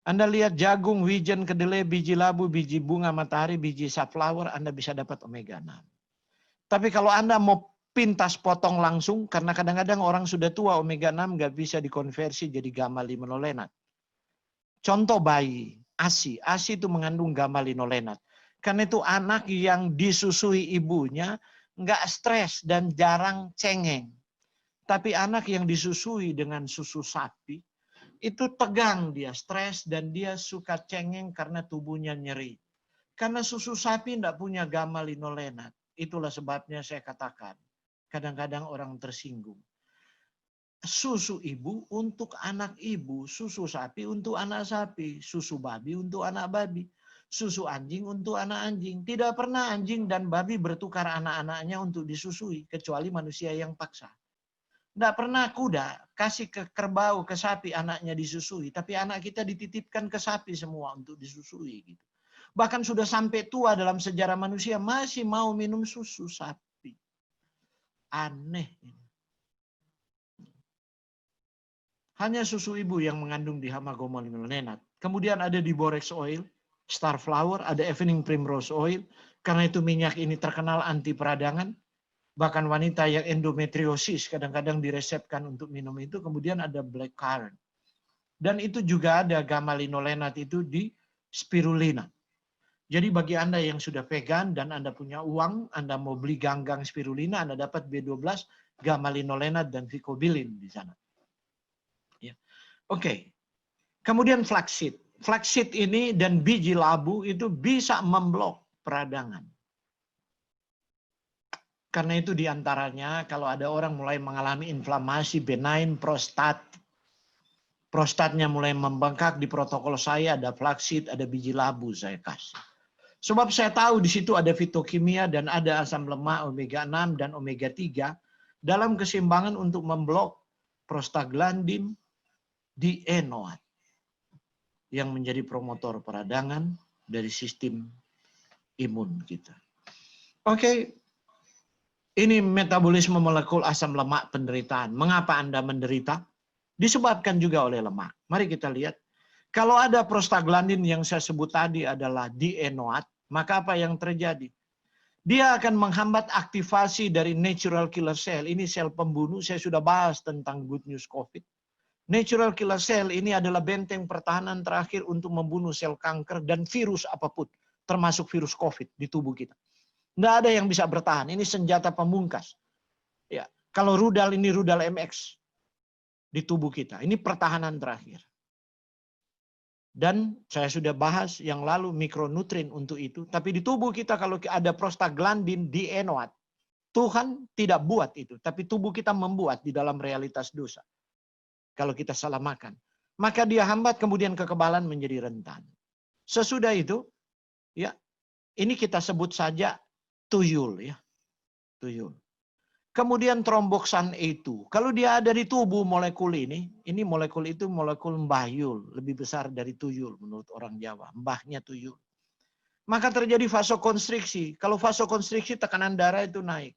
Anda lihat jagung, wijen, kedelai, biji labu, biji bunga matahari, biji sunflower, Anda bisa dapat omega 6. Tapi kalau Anda mau pintas potong langsung, karena kadang-kadang orang sudah tua omega 6 nggak bisa dikonversi jadi gamma-linolenat. Contoh bayi, ASI. ASI itu mengandung gamma-linolenat. Karena itu anak yang disusui ibunya nggak stres dan jarang cengeng. Tapi anak yang disusui dengan susu sapi, itu tegang dia, stres, dan dia suka cengeng karena tubuhnya nyeri. Karena susu sapi tidak punya gamma-linolenat. Itulah sebabnya saya katakan, kadang-kadang orang tersinggung. Susu ibu untuk anak ibu, susu sapi untuk anak sapi, susu babi untuk anak babi, susu anjing untuk anak anjing. Tidak pernah anjing dan babi bertukar anak-anaknya untuk disusui, kecuali manusia yang paksa. Tidak pernah kuda kasih ke kerbau, ke sapi anaknya disusui. Tapi anak kita dititipkan ke sapi semua untuk disusui. Gitu. Bahkan sudah sampai tua dalam sejarah manusia masih mau minum susu sapi. Aneh. Hanya susu ibu yang mengandung di homogamma-linolenat. Kemudian ada di borax oil, star flower, ada evening primrose oil. Karena itu minyak ini terkenal anti peradangan. Bahkan wanita yang endometriosis kadang-kadang diresepkan untuk minum itu. Kemudian ada blackcurrant. Dan itu juga ada gamma-linolenat itu di spirulina. Jadi bagi Anda yang sudah vegan dan Anda punya uang, Anda mau beli ganggang spirulina, Anda dapat B12, gamma-linolenat, dan vicobilin di sana. Ya. Oke. Kemudian flaxseed. Flaxseed ini dan biji labu itu bisa memblok peradangan. Karena itu diantaranya kalau ada orang mulai mengalami inflamasi benign prostatnya mulai membengkak, di protokol saya ada flaxseed, ada biji labu saya kasih. Sebab saya tahu di situ ada fitokimia dan ada asam lemak omega 6 dan omega 3 dalam keseimbangan untuk memblok prostaglandin dienoat yang menjadi promotor peradangan dari sistem imun kita. Oke, ini metabolisme molekul asam lemak penderitaan. Mengapa Anda menderita? Disebabkan juga oleh lemak. Mari kita lihat. Kalau ada prostaglandin yang saya sebut tadi adalah dienoat, maka apa yang terjadi? Dia akan menghambat aktivasi dari natural killer cell. Ini sel pembunuh, saya sudah bahas tentang good news COVID. Natural killer cell ini adalah benteng pertahanan terakhir untuk membunuh sel kanker dan virus apapun, termasuk virus COVID di tubuh kita. Nggak ada yang bisa bertahan, ini senjata pemungkas. Ya, kalau rudal ini rudal MX di tubuh kita, ini pertahanan terakhir. Dan saya sudah bahas yang lalu mikronutrien untuk itu. Tapi di tubuh kita kalau ada prostaglandin dienoat, Tuhan tidak buat itu. Tapi tubuh kita membuat di dalam realitas dosa. Kalau kita salah makan. Maka dia hambat kemudian kekebalan menjadi rentan. Sesudah itu, ya ini kita sebut saja tuyul. Ya, tuyul. Kemudian tromboksan E2. Kalau dia ada di tubuh molekul ini molekul itu molekul mbahyul, lebih besar dari tuyul menurut orang Jawa. Mbahnya tuyul. Maka terjadi vasokonstriksi. Kalau vasokonstriksi tekanan darah itu naik.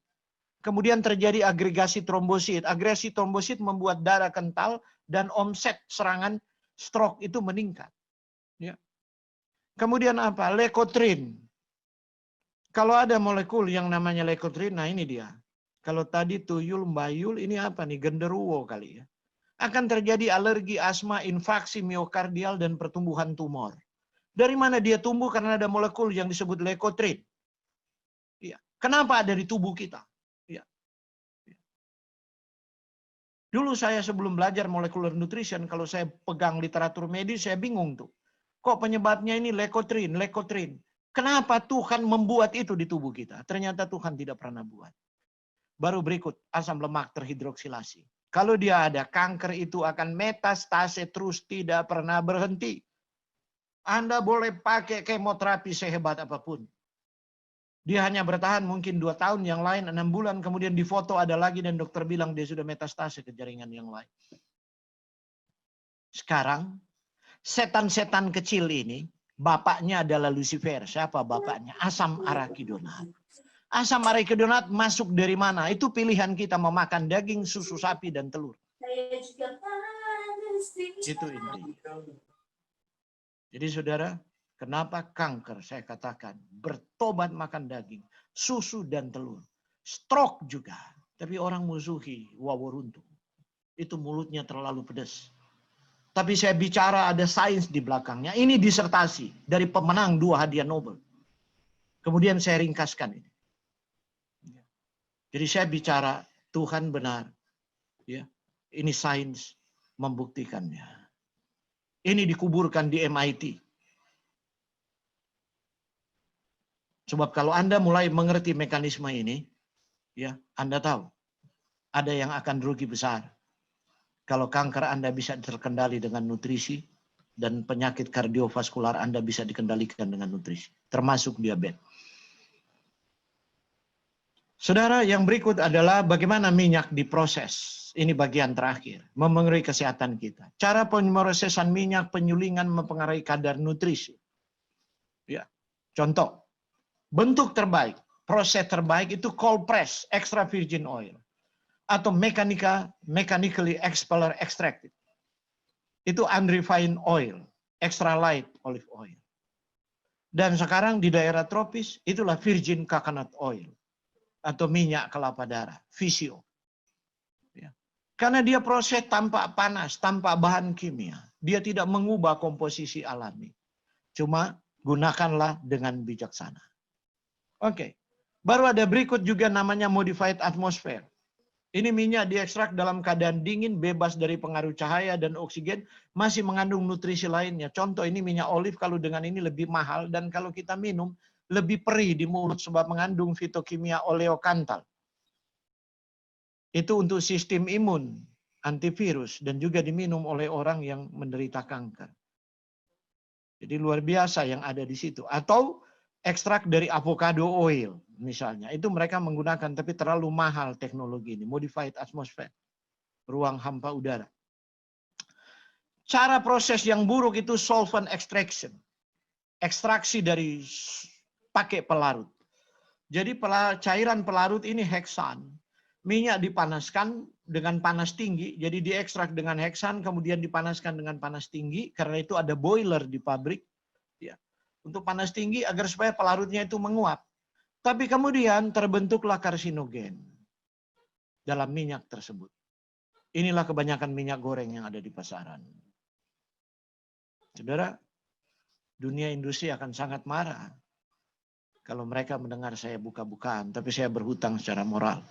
Kemudian terjadi agregasi trombosit. Agregasi trombosit membuat darah kental dan omset serangan stroke itu meningkat. Ya. Kemudian apa? Lekotrin. Kalau ada molekul yang namanya lekotrin, nah ini dia. Kalau tadi tuyul, mbayul, ini apa nih? Genderuwo kali ya. Akan terjadi alergi, asma, infarksi miokardial, dan pertumbuhan tumor. Dari mana dia tumbuh? Karena ada molekul yang disebut lekotrin. Ya. Kenapa ada di tubuh kita? Ya. Dulu saya sebelum belajar molecular nutrition, kalau saya pegang literatur medis, saya bingung tuh. Kok penyebabnya ini lekotrin, lekotrin. Kenapa Tuhan membuat itu di tubuh kita? Ternyata Tuhan tidak pernah buat. Baru berikut, asam lemak terhidroksilasi. Kalau dia ada, kanker itu akan metastase terus, tidak pernah berhenti. Anda boleh pakai kemoterapi sehebat apapun. Dia hanya bertahan mungkin 2 tahun, yang lain 6 bulan, kemudian difoto ada lagi dan dokter bilang dia sudah metastase ke jaringan yang lain. Sekarang, setan-setan kecil ini, bapaknya adalah Lucifer. Siapa bapaknya? Asam arakidonat. Asam arakidonat masuk dari mana? Itu pilihan kita memakan daging, susu sapi, dan telur. Itu intinya. Jadi saudara, kenapa kanker? Saya katakan, bertobat makan daging, susu, dan telur. Stroke juga. Tapi orang musuhi waworuntu. Itu mulutnya terlalu pedas. Tapi saya bicara ada sains di belakangnya. Ini disertasi dari pemenang 2 hadiah Nobel. Kemudian saya ringkaskan ini. Jadi saya bicara Tuhan benar. Ya, ini sains membuktikannya. Ini dikuburkan di MIT. Sebab kalau Anda mulai mengerti mekanisme ini, ya, Anda tahu ada yang akan rugi besar. Kalau kanker Anda bisa terkendali dengan nutrisi dan penyakit kardiovaskular Anda bisa dikendalikan dengan nutrisi, termasuk diabetes. Saudara, yang berikut adalah bagaimana minyak diproses. Ini bagian terakhir, memengaruhi kesehatan kita. Cara pemrosesan minyak, penyulingan mempengaruhi kadar nutrisi. Ya, contoh, bentuk terbaik, proses terbaik itu cold press, extra virgin oil, atau mechanically expeller extracted. Itu unrefined oil, extra light olive oil. Dan sekarang di daerah tropis, itulah virgin coconut oil. Atau minyak kelapa darah, VCO. Ya. Karena dia proses tanpa panas, tanpa bahan kimia. Dia tidak mengubah komposisi alami. Cuma gunakanlah dengan bijaksana. Oke. Baru ada berikut juga namanya modified atmosphere. Ini minyak diekstrak dalam keadaan dingin, bebas dari pengaruh cahaya dan oksigen, masih mengandung nutrisi lainnya. Contoh ini minyak olive kalau dengan ini lebih mahal, dan kalau kita minum lebih perih di mulut sebab mengandung fitokimia oleokantal. Itu untuk sistem imun, antivirus, dan juga diminum oleh orang yang menderita kanker. Jadi luar biasa yang ada di situ. Atau ekstrak dari avocado oil misalnya. Itu mereka menggunakan, tapi terlalu mahal teknologi ini. Modified atmosphere. Ruang hampa udara. Cara proses yang buruk itu solvent extraction. Ekstraksi dari pakai pelarut. Jadi cairan pelarut ini heksan. Minyak dipanaskan dengan panas tinggi. Jadi diekstrak dengan heksan, kemudian dipanaskan dengan panas tinggi. Karena itu ada boiler di pabrik. Ya. Untuk panas tinggi agar supaya pelarutnya itu menguap. Tapi kemudian terbentuklah karsinogen dalam minyak tersebut. Inilah kebanyakan minyak goreng yang ada di pasaran. Saudara, dunia industri akan sangat marah kalau mereka mendengar saya buka-bukaan, tapi saya berhutang secara moral.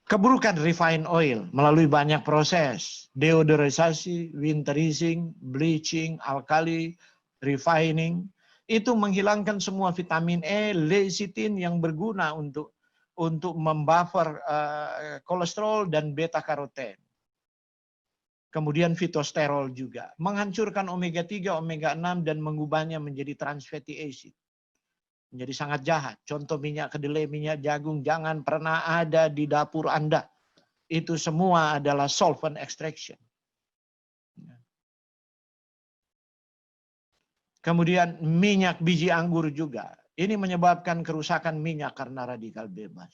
Keburukan refined oil melalui banyak proses, deodorisasi, winterizing, bleaching, alkali, refining, itu menghilangkan semua vitamin E, lecithin yang berguna untuk membuffer kolesterol dan beta karoten. Kemudian fitosterol juga, menghancurkan omega 3, omega 6 dan mengubahnya menjadi trans fatty acid. Menjadi sangat jahat. Contoh minyak kedelai, minyak jagung, jangan pernah ada di dapur Anda. Itu semua adalah solvent extraction. Kemudian minyak biji anggur juga. Ini menyebabkan kerusakan minyak karena radikal bebas.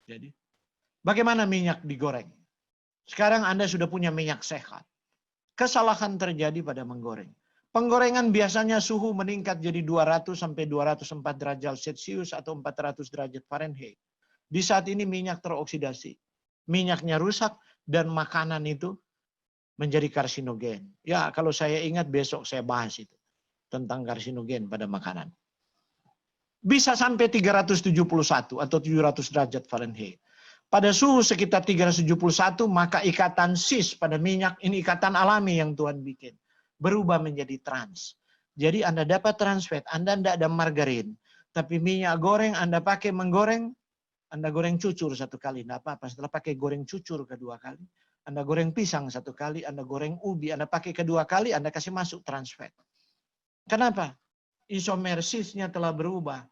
Jadi, bagaimana minyak digoreng? Sekarang Anda sudah punya minyak sehat. Kesalahan terjadi pada menggoreng. Penggorengan biasanya suhu meningkat jadi 200 sampai 204 derajat Celcius atau 400 derajat Fahrenheit. Di saat ini minyak teroksidasi. Minyaknya rusak dan makanan itu menjadi karsinogen. Ya, kalau saya ingat besok saya bahas itu. Tentang karsinogen pada makanan. Bisa sampai 371 atau 700 derajat Fahrenheit. Pada suhu sekitar 371 maka ikatan cis pada minyak, ini ikatan alami yang Tuhan bikin. Berubah menjadi trans. Jadi Anda dapat trans fat, Anda tidak ada margarin. Tapi minyak goreng Anda pakai menggoreng, Anda goreng cucur satu kali, tidak apa-apa. Setelah pakai goreng cucur kedua kali, Anda goreng pisang satu kali, Anda goreng ubi, Anda pakai kedua kali, Anda kasih masuk trans fat. Kenapa? Isomer cisnya telah berubah.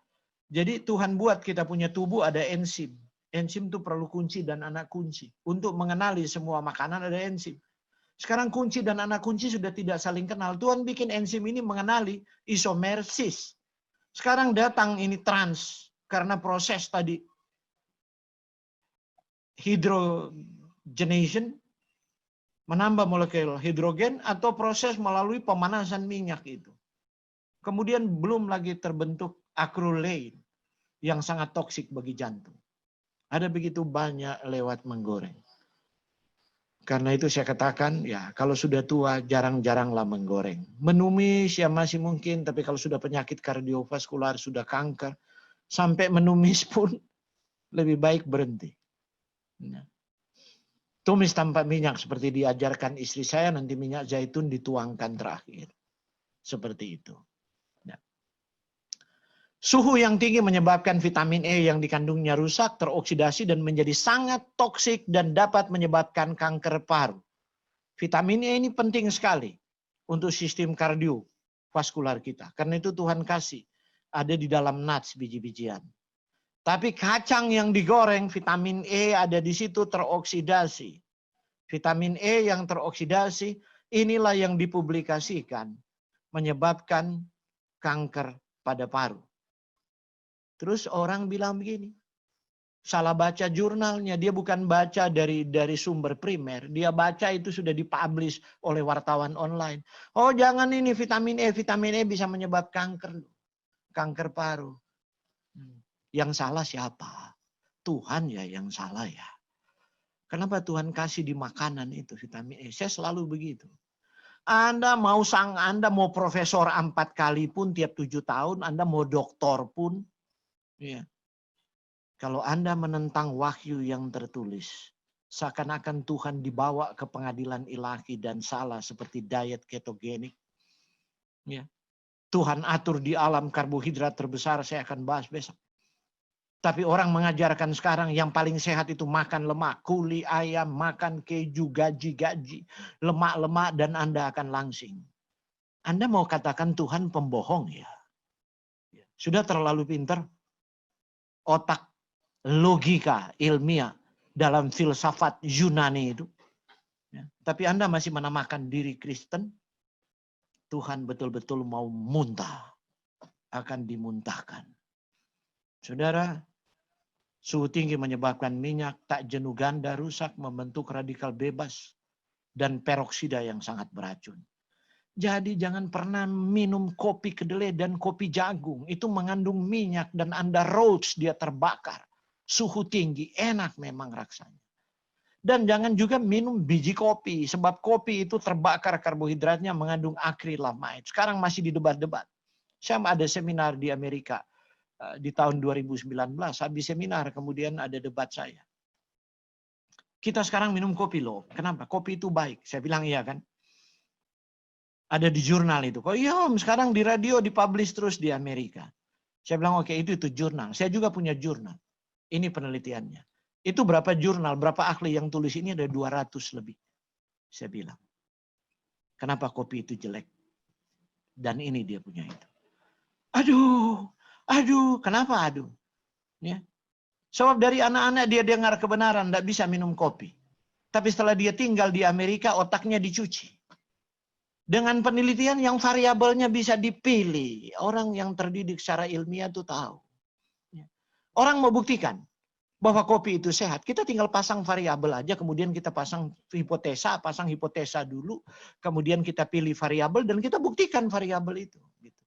Jadi Tuhan buat kita punya tubuh ada enzim. Enzim itu perlu kunci dan anak kunci. Untuk mengenali semua makanan ada enzim. Sekarang kunci dan anak kunci sudah tidak saling kenal. Tuhan bikin enzim ini mengenali isomer cis. Sekarang datang ini trans. Karena proses tadi hydrogenation. Menambah molekul hidrogen atau proses melalui pemanasan minyak itu. Kemudian belum lagi terbentuk acrylate yang sangat toksik bagi jantung. Ada begitu banyak lewat menggoreng. Karena itu saya katakan, ya kalau sudah tua jarang-jaranglah menggoreng. Menumis ya masih mungkin, tapi kalau sudah penyakit kardiovaskular, sudah kanker, sampai menumis pun lebih baik berhenti. Nah. Tumis tanpa minyak seperti diajarkan istri saya, nanti minyak zaitun dituangkan terakhir. Seperti itu. Nah. Suhu yang tinggi menyebabkan vitamin E yang dikandungnya rusak, teroksidasi dan menjadi sangat toksik dan dapat menyebabkan kanker paru. Vitamin E ini penting sekali untuk sistem kardiovaskular kita. Karena itu Tuhan kasih ada di dalam nuts biji-bijian. Tapi kacang yang digoreng, vitamin E ada di situ teroksidasi. Vitamin E yang teroksidasi inilah yang dipublikasikan menyebabkan kanker pada paru. Terus orang bilang begini, salah baca jurnalnya, dia bukan baca dari sumber primer, dia baca itu sudah dipublish oleh wartawan online. Oh jangan ini vitamin E bisa menyebabkan kanker paru. Yang salah siapa? Tuhan ya yang salah ya. Kenapa Tuhan kasih di makanan itu vitamin E? Saya selalu begitu. Anda mau profesor 4 kali pun tiap 7 tahun, Anda mau doktor pun, ya. Kalau Anda menentang wahyu yang tertulis, seakan-akan Tuhan dibawa ke pengadilan ilahi dan salah seperti diet ketogenik. Ya. Tuhan atur di alam karbohidrat terbesar, saya akan bahas besok. Tapi orang mengajarkan sekarang yang paling sehat itu makan lemak, kuli ayam, makan keju, gaji-gaji, lemak-lemak dan Anda akan langsing. Anda mau katakan Tuhan pembohong ya? Sudah terlalu pintar. Otak, logika, ilmiah dalam filsafat Yunani itu. Ya. Tapi Anda masih menamakan diri Kristen. Tuhan betul-betul mau muntah. Akan dimuntahkan. Saudara, suhu tinggi menyebabkan minyak tak jenuh ganda rusak, membentuk radikal bebas dan peroksida yang sangat beracun. Jadi jangan pernah minum kopi kedelai dan kopi jagung. Itu mengandung minyak dan Anda roast, dia terbakar. Suhu tinggi, enak memang rasanya. Dan jangan juga minum biji kopi. Sebab kopi itu terbakar karbohidratnya mengandung akrilamide. Sekarang masih didebat-debat. Saya ada seminar di Amerika. Di tahun 2019, habis seminar kemudian ada debat saya. Kita sekarang minum kopi loh. Kenapa? Kopi itu baik. Saya bilang iya kan. Ada di jurnal itu. Kok iya om, sekarang di radio dipublish terus di Amerika. Saya bilang oke, itu jurnal. Saya juga punya jurnal. Ini penelitiannya. Itu berapa jurnal, berapa ahli yang tulis ini, ada 200 lebih. Saya bilang. Kenapa kopi itu jelek? Dan ini dia punya itu. Aduh, kenapa aduh? Ya. Sebab dari anak-anak dia dengar kebenaran, tidak bisa minum kopi. Tapi setelah dia tinggal di Amerika, otaknya dicuci. Dengan penelitian yang variabelnya bisa dipilih. Orang yang terdidik secara ilmiah itu tahu. Ya. Orang mau buktikan bahwa kopi itu sehat. Kita tinggal pasang variabel aja, kemudian kita pasang hipotesa dulu, kemudian kita pilih variabel dan kita buktikan variabel itu. Gitu.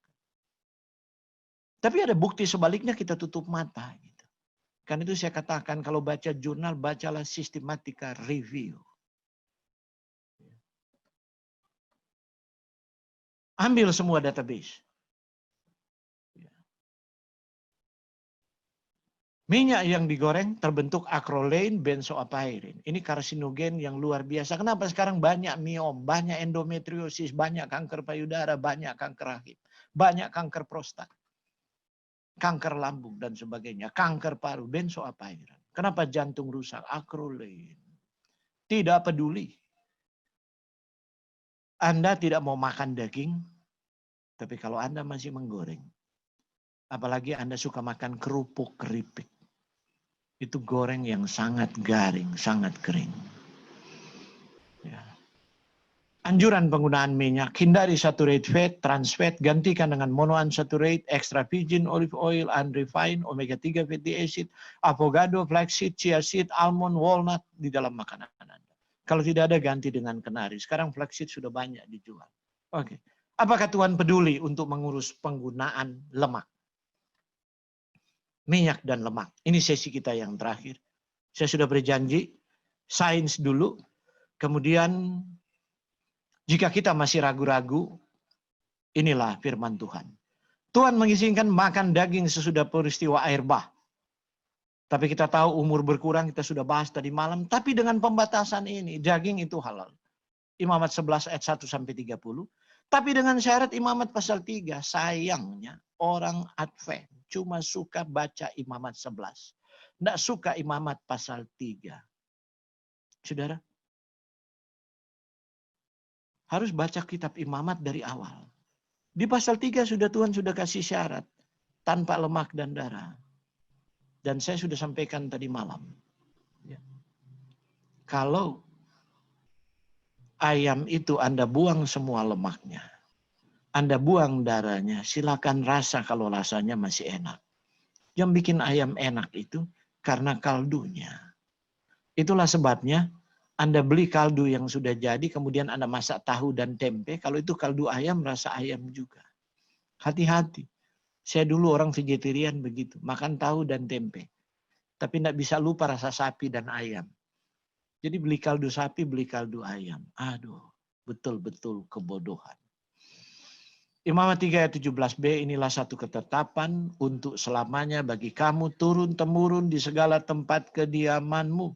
Tapi ada bukti sebaliknya, kita tutup mata. Gitu. Karena itu saya katakan kalau baca jurnal, bacalah sistematika review. Ambil semua database. Minyak yang digoreng terbentuk acrolein, benzoapairin. Ini karsinogen yang luar biasa. Kenapa sekarang banyak miom, banyak endometriosis, banyak kanker payudara, banyak kanker rahim, banyak kanker prostat, kanker lambung dan sebagainya, kanker paru, benzoapairin. Kenapa jantung rusak? Acrolein. Tidak peduli. Anda tidak mau makan daging, tapi kalau Anda masih menggoreng, apalagi Anda suka makan kerupuk keripik, itu goreng yang sangat garing, sangat kering. Ya. Anjuran penggunaan minyak, hindari saturated fat, trans fat, gantikan dengan monounsaturated, extra virgin olive oil, unrefined, omega 3 fatty acid, avocado, flaxseed, chia seed, almond, walnut di dalam makanan Anda. Kalau tidak ada, ganti dengan kenari. Sekarang flaxseed sudah banyak dijual. Oke. Apakah Tuhan peduli untuk mengurus penggunaan lemak? Minyak dan lemak. Ini sesi kita yang terakhir. Saya sudah berjanji, sains dulu, kemudian jika kita masih ragu-ragu, inilah firman Tuhan. Tuhan mengizinkan makan daging sesudah peristiwa air bah. Tapi kita tahu umur berkurang, kita sudah bahas tadi malam. Tapi dengan pembatasan ini, daging itu halal. Imamat 11 ayat 1-30. Tapi dengan syarat Imamat pasal 3, sayangnya orang Advent cuma suka baca Imamat 11. Tidak suka Imamat pasal 3. Saudara, harus baca kitab Imamat dari awal. Di pasal 3 Tuhan sudah kasih syarat. Tanpa lemak dan darah. Dan saya sudah sampaikan tadi malam. Ya. Kalau ayam itu Anda buang semua lemaknya. Anda buang darahnya, silakan rasa kalau rasanya masih enak. Yang bikin ayam enak itu karena kaldunya. Itulah sebabnya Anda beli kaldu yang sudah jadi, kemudian Anda masak tahu dan tempe. Kalau itu kaldu ayam, rasa ayam juga. Hati-hati. Saya dulu orang vegetarian begitu, makan tahu dan tempe. Tapi tidak bisa lupa rasa sapi dan ayam. Jadi beli kaldu sapi, beli kaldu ayam. Aduh, betul-betul kebodohan. Imamat 3 ayat 17b, inilah satu ketetapan untuk selamanya bagi kamu turun-temurun di segala tempat kediamanmu.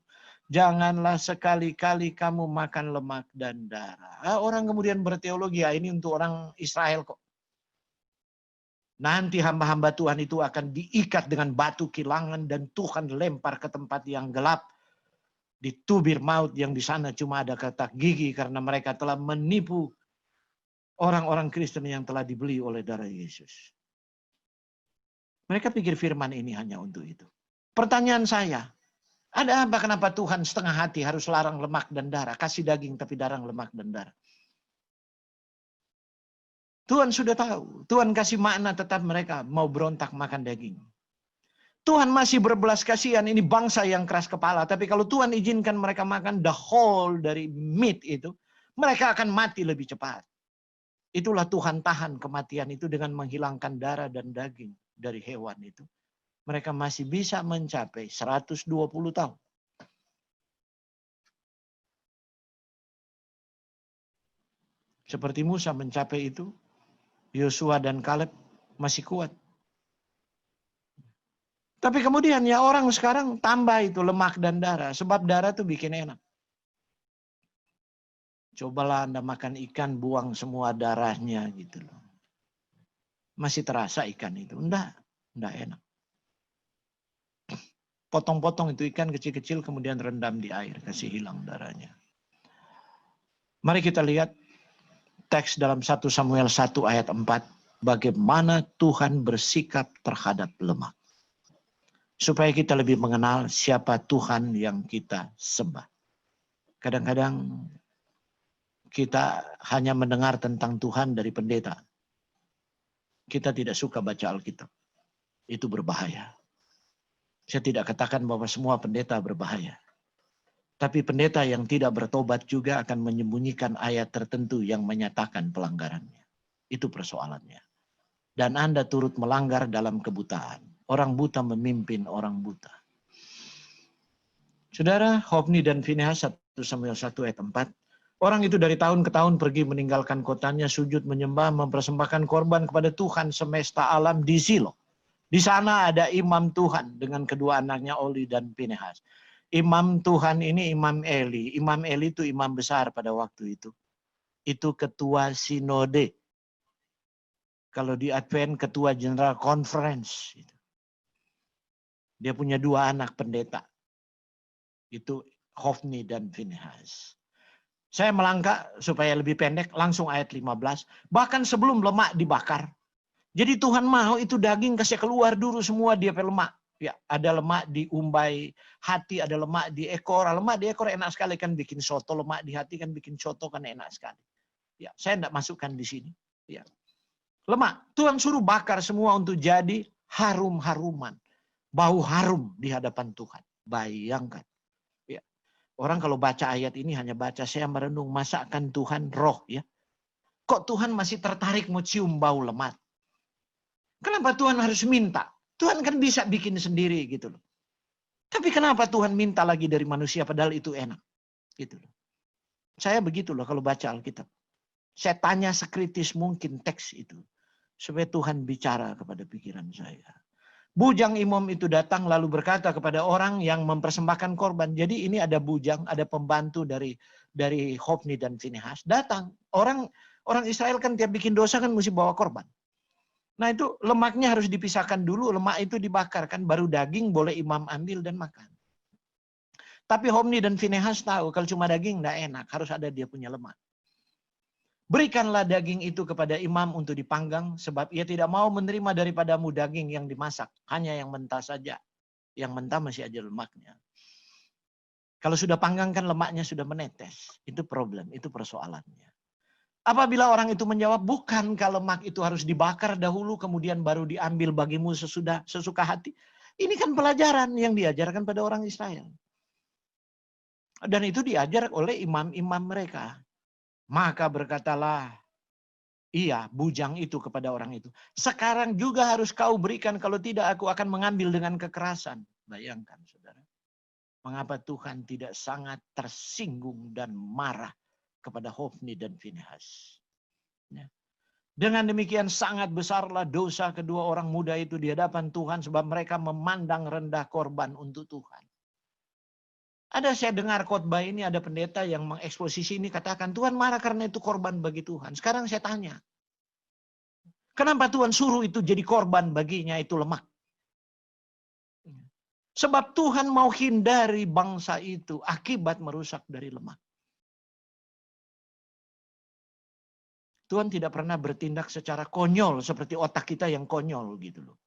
Janganlah sekali-kali kamu makan lemak dan darah. Orang kemudian berteologi, ini untuk orang Israel kok. Nanti hamba-hamba Tuhan itu akan diikat dengan batu kilangan dan Tuhan lempar ke tempat yang gelap. Di tubir maut yang di sana cuma ada katak gigi karena mereka telah menipu orang-orang Kristen yang telah dibeli oleh darah Yesus. Mereka pikir firman ini hanya untuk itu. Pertanyaan saya, ada apa kenapa Tuhan setengah hati harus larang lemak dan darah? Kasih daging tapi larang lemak dan darah. Tuhan sudah tahu. Tuhan kasih makna tetap mereka mau berontak makan daging. Tuhan masih berbelas kasihan, ini bangsa yang keras kepala. Tapi kalau Tuhan izinkan mereka makan the whole dari meat itu, mereka akan mati lebih cepat. Itulah Tuhan tahan kematian itu dengan menghilangkan darah dan daging dari hewan itu. Mereka masih bisa mencapai 120 tahun. Seperti Musa mencapai itu, Yosua dan Kaleb masih kuat. Tapi kemudian ya orang sekarang tambah itu lemak dan darah. Sebab darah tuh bikin enak. Cobalah Anda makan ikan, buang semua darahnya gitu loh. Masih terasa ikan itu? Enggak enak. Potong-potong itu ikan kecil-kecil kemudian rendam di air, kasih hilang darahnya. Mari kita lihat teks dalam 1 Samuel 1 ayat 4. Bagaimana Tuhan bersikap terhadap lemak. Supaya kita lebih mengenal siapa Tuhan yang kita sembah. Kadang-kadang kita hanya mendengar tentang Tuhan dari pendeta. Kita tidak suka baca Alkitab. Itu berbahaya. Saya tidak katakan bahwa semua pendeta berbahaya. Tapi pendeta yang tidak bertobat juga akan menyembunyikan ayat tertentu yang menyatakan pelanggarannya. Itu persoalannya. Dan Anda turut melanggar dalam kebutaan. Orang buta memimpin orang buta. Saudara, Hofni dan Finehas 1 Samuel 1 ayat 4. Orang itu dari tahun ke tahun pergi meninggalkan kotanya, sujud menyembah, mempersembahkan korban kepada Tuhan semesta alam di Silo. Di sana ada imam Tuhan dengan kedua anaknya Oli dan Finehas. Imam Tuhan ini Imam Eli. Imam Eli itu imam besar pada waktu itu. Itu ketua sinode. Kalau di Advent ketua General Conference. Dia punya 2 anak pendeta. Itu Hofni dan Finehas. Saya melangkah supaya lebih pendek langsung ayat 15. Bahkan sebelum lemak dibakar. Jadi Tuhan mau itu daging kasih keluar dulu semua dia lemak. Ya, ada lemak di umbai hati, ada lemak di ekor. Lemak di ekor enak sekali kan bikin soto, lemak di hati kan bikin soto kan enak sekali. Ya, saya tidak masukkan di sini. Ya. Lemak, Tuhan suruh bakar semua untuk jadi harum-haruman. Bau harum di hadapan Tuhan. Bayangkan. Ya. Orang kalau baca ayat ini hanya baca, saya merenung, masakan Tuhan roh ya. Kok Tuhan masih tertarik mau cium bau lemak? Kenapa Tuhan harus minta? Tuhan kan bisa bikin sendiri gitu loh. Tapi kenapa Tuhan minta lagi dari manusia padahal itu enak? Gitu loh. Saya begitu loh kalau baca Alkitab. Saya tanya sekritis mungkin teks itu. Supaya Tuhan bicara kepada pikiran saya. Bujang imam itu datang lalu berkata kepada orang yang mempersembahkan korban. Jadi ini ada bujang, ada pembantu dari Hofni dan Finehas. Datang. Orang Israel kan tiap bikin dosa kan mesti bawa korban. Nah itu lemaknya harus dipisahkan dulu. Lemak itu dibakar kan. Baru daging boleh imam ambil dan makan. Tapi Hofni dan Finehas tahu kalau cuma daging tidak enak. Harus ada dia punya lemak. Berikanlah daging itu kepada imam untuk dipanggang, sebab ia tidak mau menerima daripadamu daging yang dimasak. Hanya yang mentah saja. Yang mentah masih ada lemaknya. Kalau sudah panggang kan lemaknya sudah menetes. Itu problem, itu persoalannya. Apabila orang itu menjawab, bukankah lemak itu harus dibakar dahulu, kemudian baru diambil bagimu sesuka hati. Ini kan pelajaran yang diajarkan pada orang Israel. Dan itu diajar oleh imam-imam mereka. Maka berkatalah, iya bujang itu kepada orang itu. Sekarang juga harus kau berikan, kalau tidak aku akan mengambil dengan kekerasan. Bayangkan saudara. Mengapa Tuhan tidak sangat tersinggung dan marah kepada Hofni dan Finehas? Ya. Dengan demikian sangat besarlah dosa kedua orang muda itu di hadapan Tuhan sebab mereka memandang rendah korban untuk Tuhan. Ada saya dengar khotbah ini, ada pendeta yang mengeksposisi ini katakan, Tuhan marah karena itu korban bagi Tuhan. Sekarang saya tanya, kenapa Tuhan suruh itu jadi korban baginya itu lemak? Sebab Tuhan mau hindari bangsa itu akibat merusak dari lemak. Tuhan tidak pernah bertindak secara konyol seperti otak kita yang konyol gitu loh.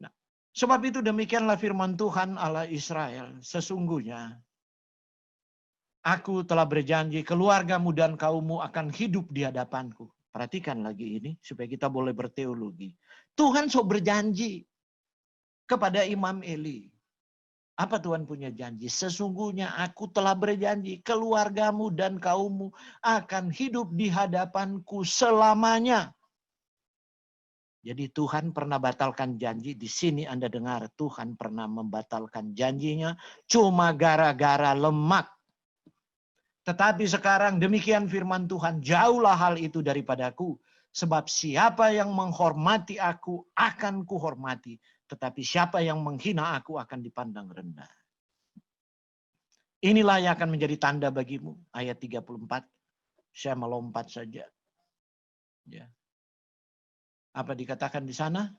Nah, sebab itu demikianlah firman Tuhan Allah Israel. Sesungguhnya aku telah berjanji keluargamu dan kaummu akan hidup di hadapanku. Perhatikan lagi ini supaya kita boleh berteologi. Tuhan sok berjanji kepada Imam Eli. Apa Tuhan punya janji? Sesungguhnya aku telah berjanji keluargamu dan kaummu akan hidup di hadapanku selamanya. Jadi Tuhan pernah batalkan janji. Di sini Anda dengar Tuhan pernah membatalkan janjinya cuma gara-gara lemak. Tetapi sekarang demikian firman Tuhan, jauhlah hal itu daripadaku. Sebab siapa yang menghormati aku akan kuhormati. Tetapi siapa yang menghina aku akan dipandang rendah. Inilah yang akan menjadi tanda bagimu. Ayat 34. Saya melompat saja. Ya. Apa dikatakan di sana?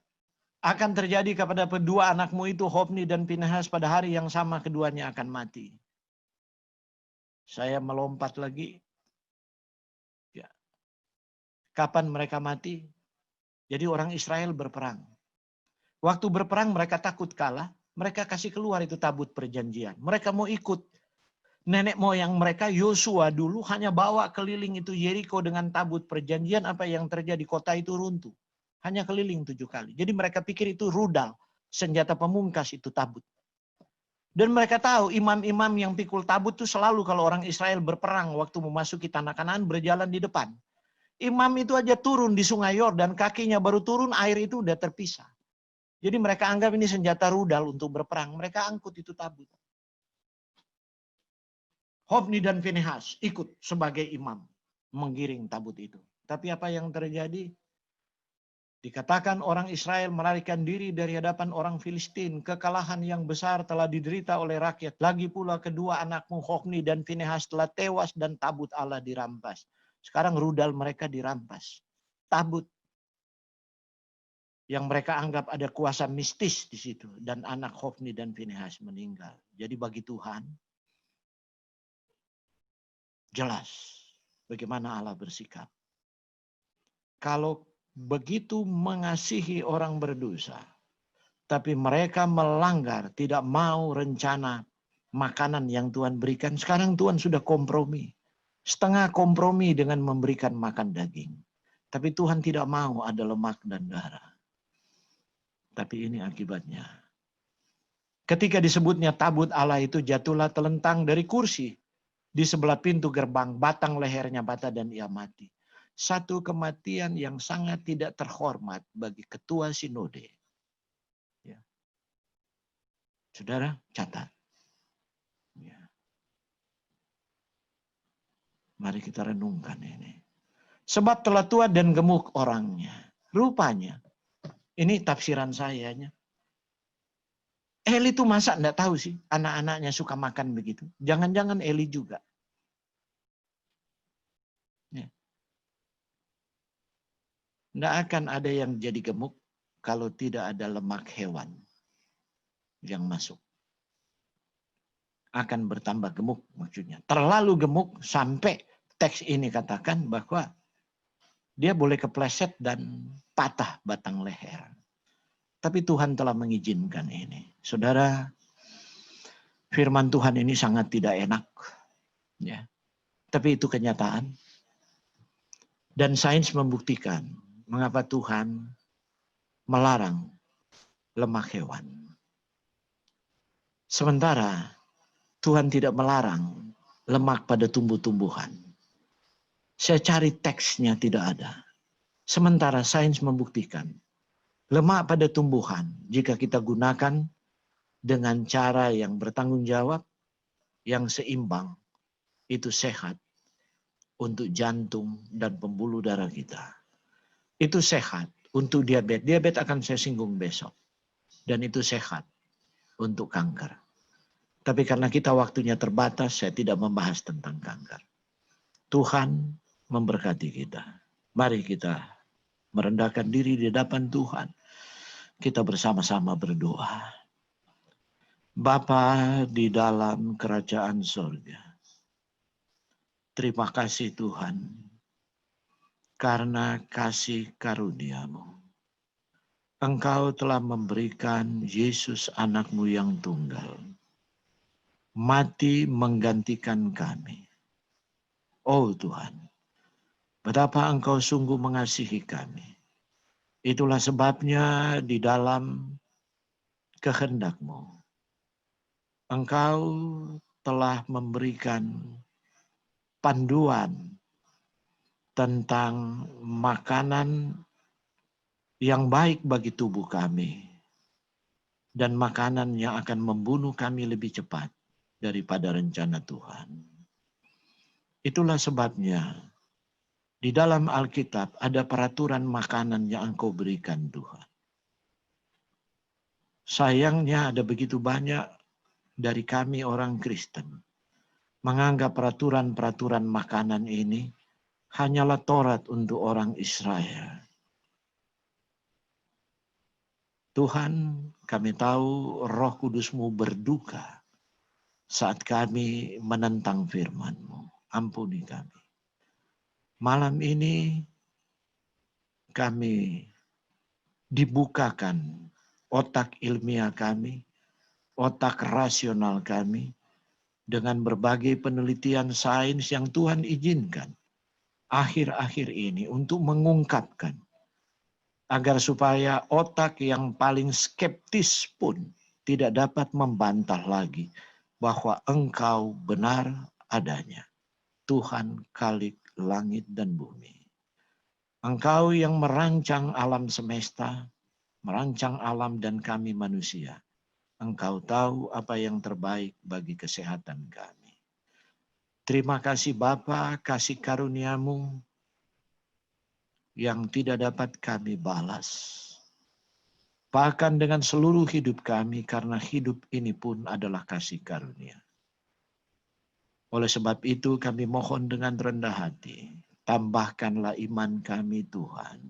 Akan terjadi kepada kedua anakmu itu, Hofni dan Finehas, pada hari yang sama keduanya akan mati. Saya melompat lagi. Ya. Kapan mereka mati? Jadi orang Israel berperang. Waktu berperang mereka takut kalah, mereka kasih keluar itu tabut perjanjian. Mereka mau ikut. Nenek moyang mereka Yosua dulu hanya bawa keliling itu Yeriko dengan tabut perjanjian, apa yang terjadi, kota itu runtuh. Hanya keliling 7 kali. Jadi mereka pikir itu rudal, senjata pemungkas itu tabut. Dan mereka tahu imam-imam yang pikul tabut itu selalu kalau orang Israel berperang waktu memasuki tanah Kanaan berjalan di depan. Imam itu aja turun di sungai Yordan, kakinya baru turun, air itu udah terpisah. Jadi mereka anggap ini senjata rudal untuk berperang. Mereka angkut itu tabut. Hofni dan Finehas ikut sebagai imam menggiring tabut itu. Tapi apa yang terjadi? Dikatakan orang Israel melarikan diri dari hadapan orang Filistin. Kekalahan yang besar telah diderita oleh rakyat. Lagi pula kedua anakmu Hofni dan Finehas telah tewas dan tabut Allah dirampas. Sekarang rudal mereka dirampas. Tabut yang mereka anggap ada kuasa mistis di situ. Dan anak Hofni dan Finehas meninggal. Jadi bagi Tuhan, jelas bagaimana Allah bersikap. Kalau begitu mengasihi orang berdosa, tapi mereka melanggar, tidak mau rencana makanan yang Tuhan berikan. Sekarang Tuhan sudah kompromi. Setengah kompromi dengan memberikan makan daging. Tapi Tuhan tidak mau ada lemak dan darah. Tapi ini akibatnya. Ketika disebutnya tabut Allah itu jatuhlah telentang dari kursi. Di sebelah pintu gerbang, batang lehernya patah dan ia mati. Satu kematian yang sangat tidak terhormat bagi ketua sinode. Ya. Saudara, catat. Ya. Mari kita renungkan ini. Sebab telah tua dan gemuk orangnya. Rupanya, ini tafsiran saya. Eli itu masa enggak tahu sih anak-anaknya suka makan begitu. Jangan-jangan Eli juga. Ya. Enggak akan ada yang jadi gemuk kalau tidak ada lemak hewan yang masuk. Akan bertambah gemuk maksudnya. Terlalu gemuk sampai teks ini katakan bahwa dia boleh kepleset dan patah batang leher. Tapi Tuhan telah mengizinkan ini. Saudara, firman Tuhan ini sangat tidak enak. Ya. Tapi itu kenyataan. Dan sains membuktikan mengapa Tuhan melarang lemak hewan. Sementara Tuhan tidak melarang lemak pada tumbuh-tumbuhan. Saya cari teksnya tidak ada. Sementara sains membuktikan lemak pada tumbuhan, jika kita gunakan dengan cara yang bertanggung jawab, yang seimbang, itu sehat untuk jantung dan pembuluh darah kita. Itu sehat untuk diabetes. Diabetes akan saya singgung besok. Dan itu sehat untuk kanker. Tapi karena kita waktunya terbatas, saya tidak membahas tentang kanker. Tuhan memberkati kita. Mari kita merendahkan diri di hadapan Tuhan. Kita bersama-sama berdoa. Bapa di dalam kerajaan surga. Terima kasih Tuhan. Karena kasih karunia-Mu. Engkau telah memberikan Yesus anak-Mu yang tunggal. Mati menggantikan kami. Oh Tuhan, betapa Engkau sungguh mengasihi kami. Itulah sebabnya di dalam kehendak-Mu, Engkau telah memberikan panduan tentang makanan yang baik bagi tubuh kami dan makanan yang akan membunuh kami lebih cepat daripada rencana Tuhan. Itulah sebabnya di dalam Alkitab ada peraturan makanan yang Engkau berikan Tuhan. Sayangnya ada begitu banyak dari kami orang Kristen menganggap peraturan-peraturan makanan ini hanyalah Taurat untuk orang Israel. Tuhan, kami tahu Roh Kudus-Mu berduka saat kami menentang firman-Mu. Ampuni kami. Malam ini kami dibukakan otak ilmiah kami, otak rasional kami, dengan berbagai penelitian sains yang Tuhan izinkan akhir-akhir ini untuk mengungkapkan agar supaya otak yang paling skeptis pun tidak dapat membantah lagi bahwa Engkau benar adanya. Tuhan Khalik langit dan bumi. Engkau yang merancang alam semesta, merancang alam dan kami manusia. Engkau tahu apa yang terbaik bagi kesehatan kami. Terima kasih Bapa, kasih karunia-Mu yang tidak dapat kami balas. Bahkan dengan seluruh hidup kami, karena hidup ini pun adalah kasih karunia. Oleh sebab itu kami mohon dengan rendah hati, tambahkanlah iman kami Tuhan.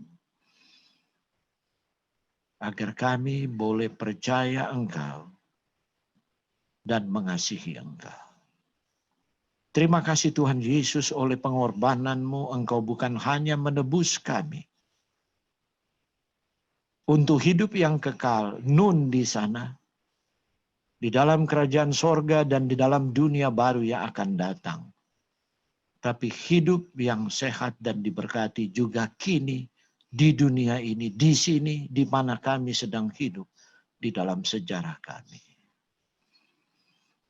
Agar kami boleh percaya Engkau dan mengasihi Engkau. Terima kasih Tuhan Yesus, oleh pengorbanan-Mu Engkau bukan hanya menebus kami untuk hidup yang kekal nun di sana, di dalam kerajaan sorga dan di dalam dunia baru yang akan datang. Tapi hidup yang sehat dan diberkati juga kini di dunia ini, di sini di mana kami sedang hidup di dalam sejarah kami.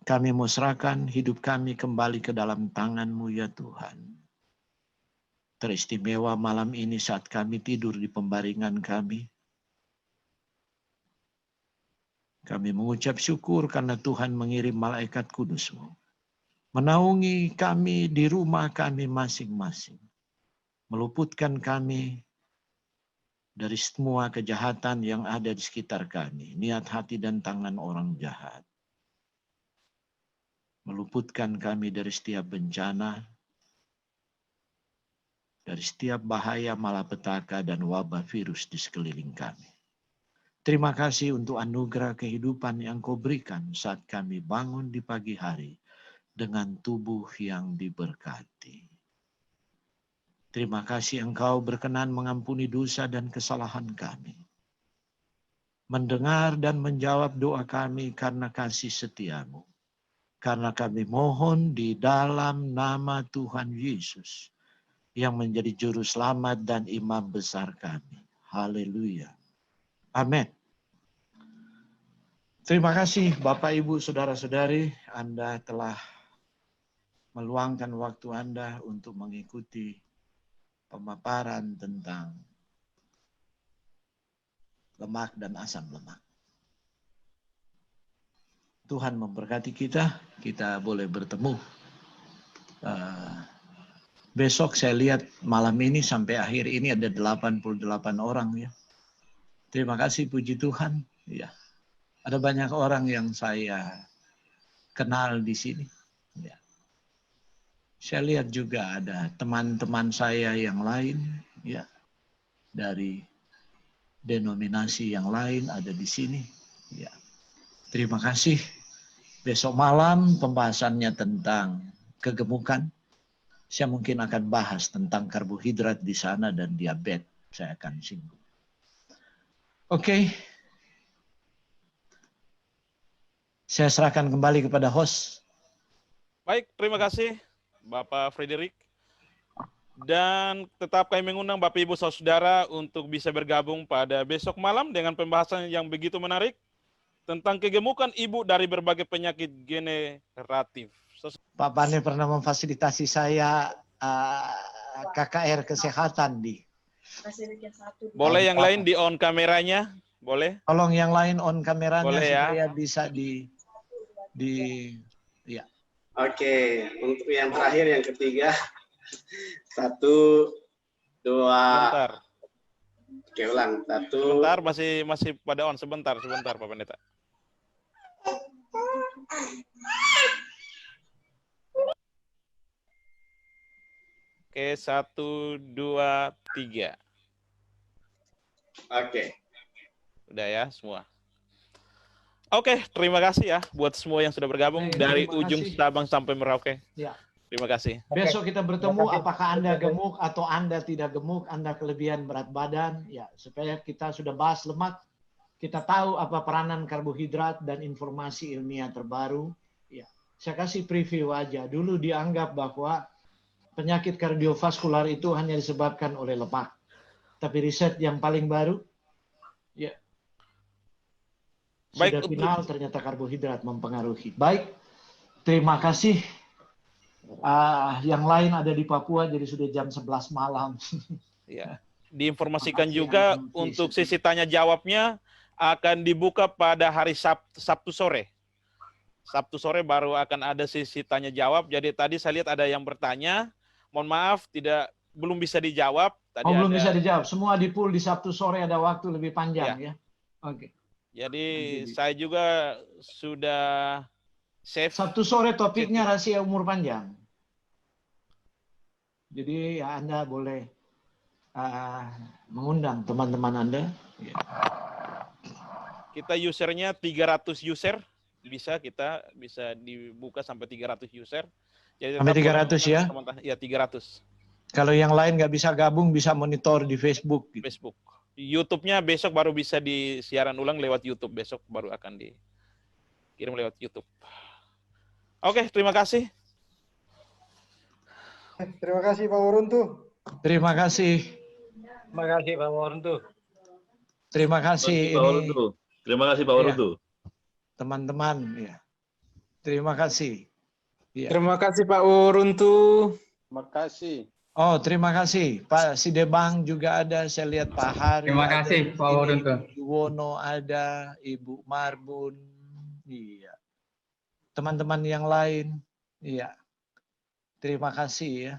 Kami mau serahkan hidup kami kembali ke dalam tangan-Mu ya Tuhan. Teristimewa malam ini saat kami tidur di pembaringan kami. Kami mengucap syukur karena Tuhan mengirim malaikat kudus-Mu. Menaungi kami di rumah kami masing-masing. Meluputkan kami dari semua kejahatan yang ada di sekitar kami. Niat hati dan tangan orang jahat. Meluputkan kami dari setiap bencana, dari setiap bahaya malapetaka dan wabah virus di sekeliling kami. Terima kasih untuk anugerah kehidupan yang Kau berikan saat kami bangun di pagi hari dengan tubuh yang diberkati. Terima kasih Engkau berkenan mengampuni dosa dan kesalahan kami. Mendengar dan menjawab doa kami karena kasih setia-Mu. Karena kami mohon di dalam nama Tuhan Yesus yang menjadi juru selamat dan imam besar kami. Haleluya. Amin. Terima kasih Bapak, Ibu, Saudara-saudari. Anda telah meluangkan waktu Anda untuk mengikuti pemaparan tentang lemak dan asam lemak. Tuhan memberkati kita, kita boleh bertemu. Besok saya lihat malam ini sampai akhir ini ada 88 orang ya. Terima kasih, puji Tuhan. Ya, ada banyak orang yang saya kenal di sini. Ya. Saya lihat juga ada teman-teman saya yang lain, ya, dari denominasi yang lain ada di sini. Ya. Terima kasih. Besok malam pembahasannya tentang kegemukan. Saya mungkin akan bahas tentang karbohidrat di sana dan diabetes. Saya akan singgung. Oke. Saya serahkan kembali kepada host. Baik, terima kasih Bapak Frederick. Dan tetap kami mengundang Bapak Ibu Saudara untuk bisa bergabung pada besok malam dengan pembahasan yang begitu menarik tentang kegemukan ibu dari berbagai penyakit generatif. Pak Bane pernah memfasilitasi saya KKR kesehatan di. Boleh yang lain di on kameranya? Boleh? Tolong yang lain on kameranya Boleh ya? supaya bisa ya. Oke, untuk yang terakhir, yang ketiga. 1, 2. Sebentar. Oke, ulang. 1. Sebentar, masih pada on. Sebentar Pak Pendeta. Oke, 1, 2, 3. Oke. Udah ya semua. Oke, terima kasih ya buat semua yang sudah bergabung dari terima ujung kasih. Sabang sampai Merauke. Ya. Terima kasih. Besok kita bertemu, apakah Anda gemuk atau Anda tidak gemuk, Anda kelebihan berat badan, ya, supaya kita sudah bahas lemak, kita tahu apa peranan karbohidrat dan informasi ilmiah terbaru. Ya, saya kasih preview aja. Dulu dianggap bahwa penyakit kardiovaskular itu hanya disebabkan oleh lemak. Tapi riset yang paling baru, ya, Baik, sudah final ternyata karbohidrat mempengaruhi. Baik, terima kasih. Yang lain ada di Papua, jadi sudah jam 11 malam. Ya. Diinformasikan Makasih juga yang untuk setia. sesi tanya jawabnya akan dibuka pada hari Sabtu sore. Sabtu sore baru akan ada sesi tanya jawab. Jadi tadi saya lihat ada yang bertanya. Mohon maaf belum bisa dijawab. Tadi belum ada, bisa dijawab. Semua di pool di Sabtu sore ada waktu lebih panjang ya. Oke. Jadi saya juga sudah save. Sabtu sore topiknya rahasia umur panjang. Jadi ya Anda boleh mengundang teman-teman Anda. Ya. Kita usernya 300 user. Kita bisa dibuka sampai 300 user. Jadi Sampai 300 ya? Ya, 300. Kalau yang lain nggak bisa gabung, bisa monitor di Facebook. Gitu. Facebook. YouTube-nya besok baru bisa disiaran ulang lewat YouTube. Besok baru akan dikirim lewat YouTube. Oke, terima kasih. Terima kasih Pak Waruntu. Terima kasih. Terima kasih Pak Waruntu. Terima kasih Terima kasih Pak Waruntu. teman-teman. Ya. Terima kasih. Ya. Terima kasih Pak Waruntu. Terima kasih. Oh, terima kasih. Pak Sidebang juga ada. Saya lihat Pak Hari. Terima kasih Pak Waruntu. Ibu Wono ada. Ibu Marbun. Iya. Teman-teman yang lain. Iya. Terima kasih ya.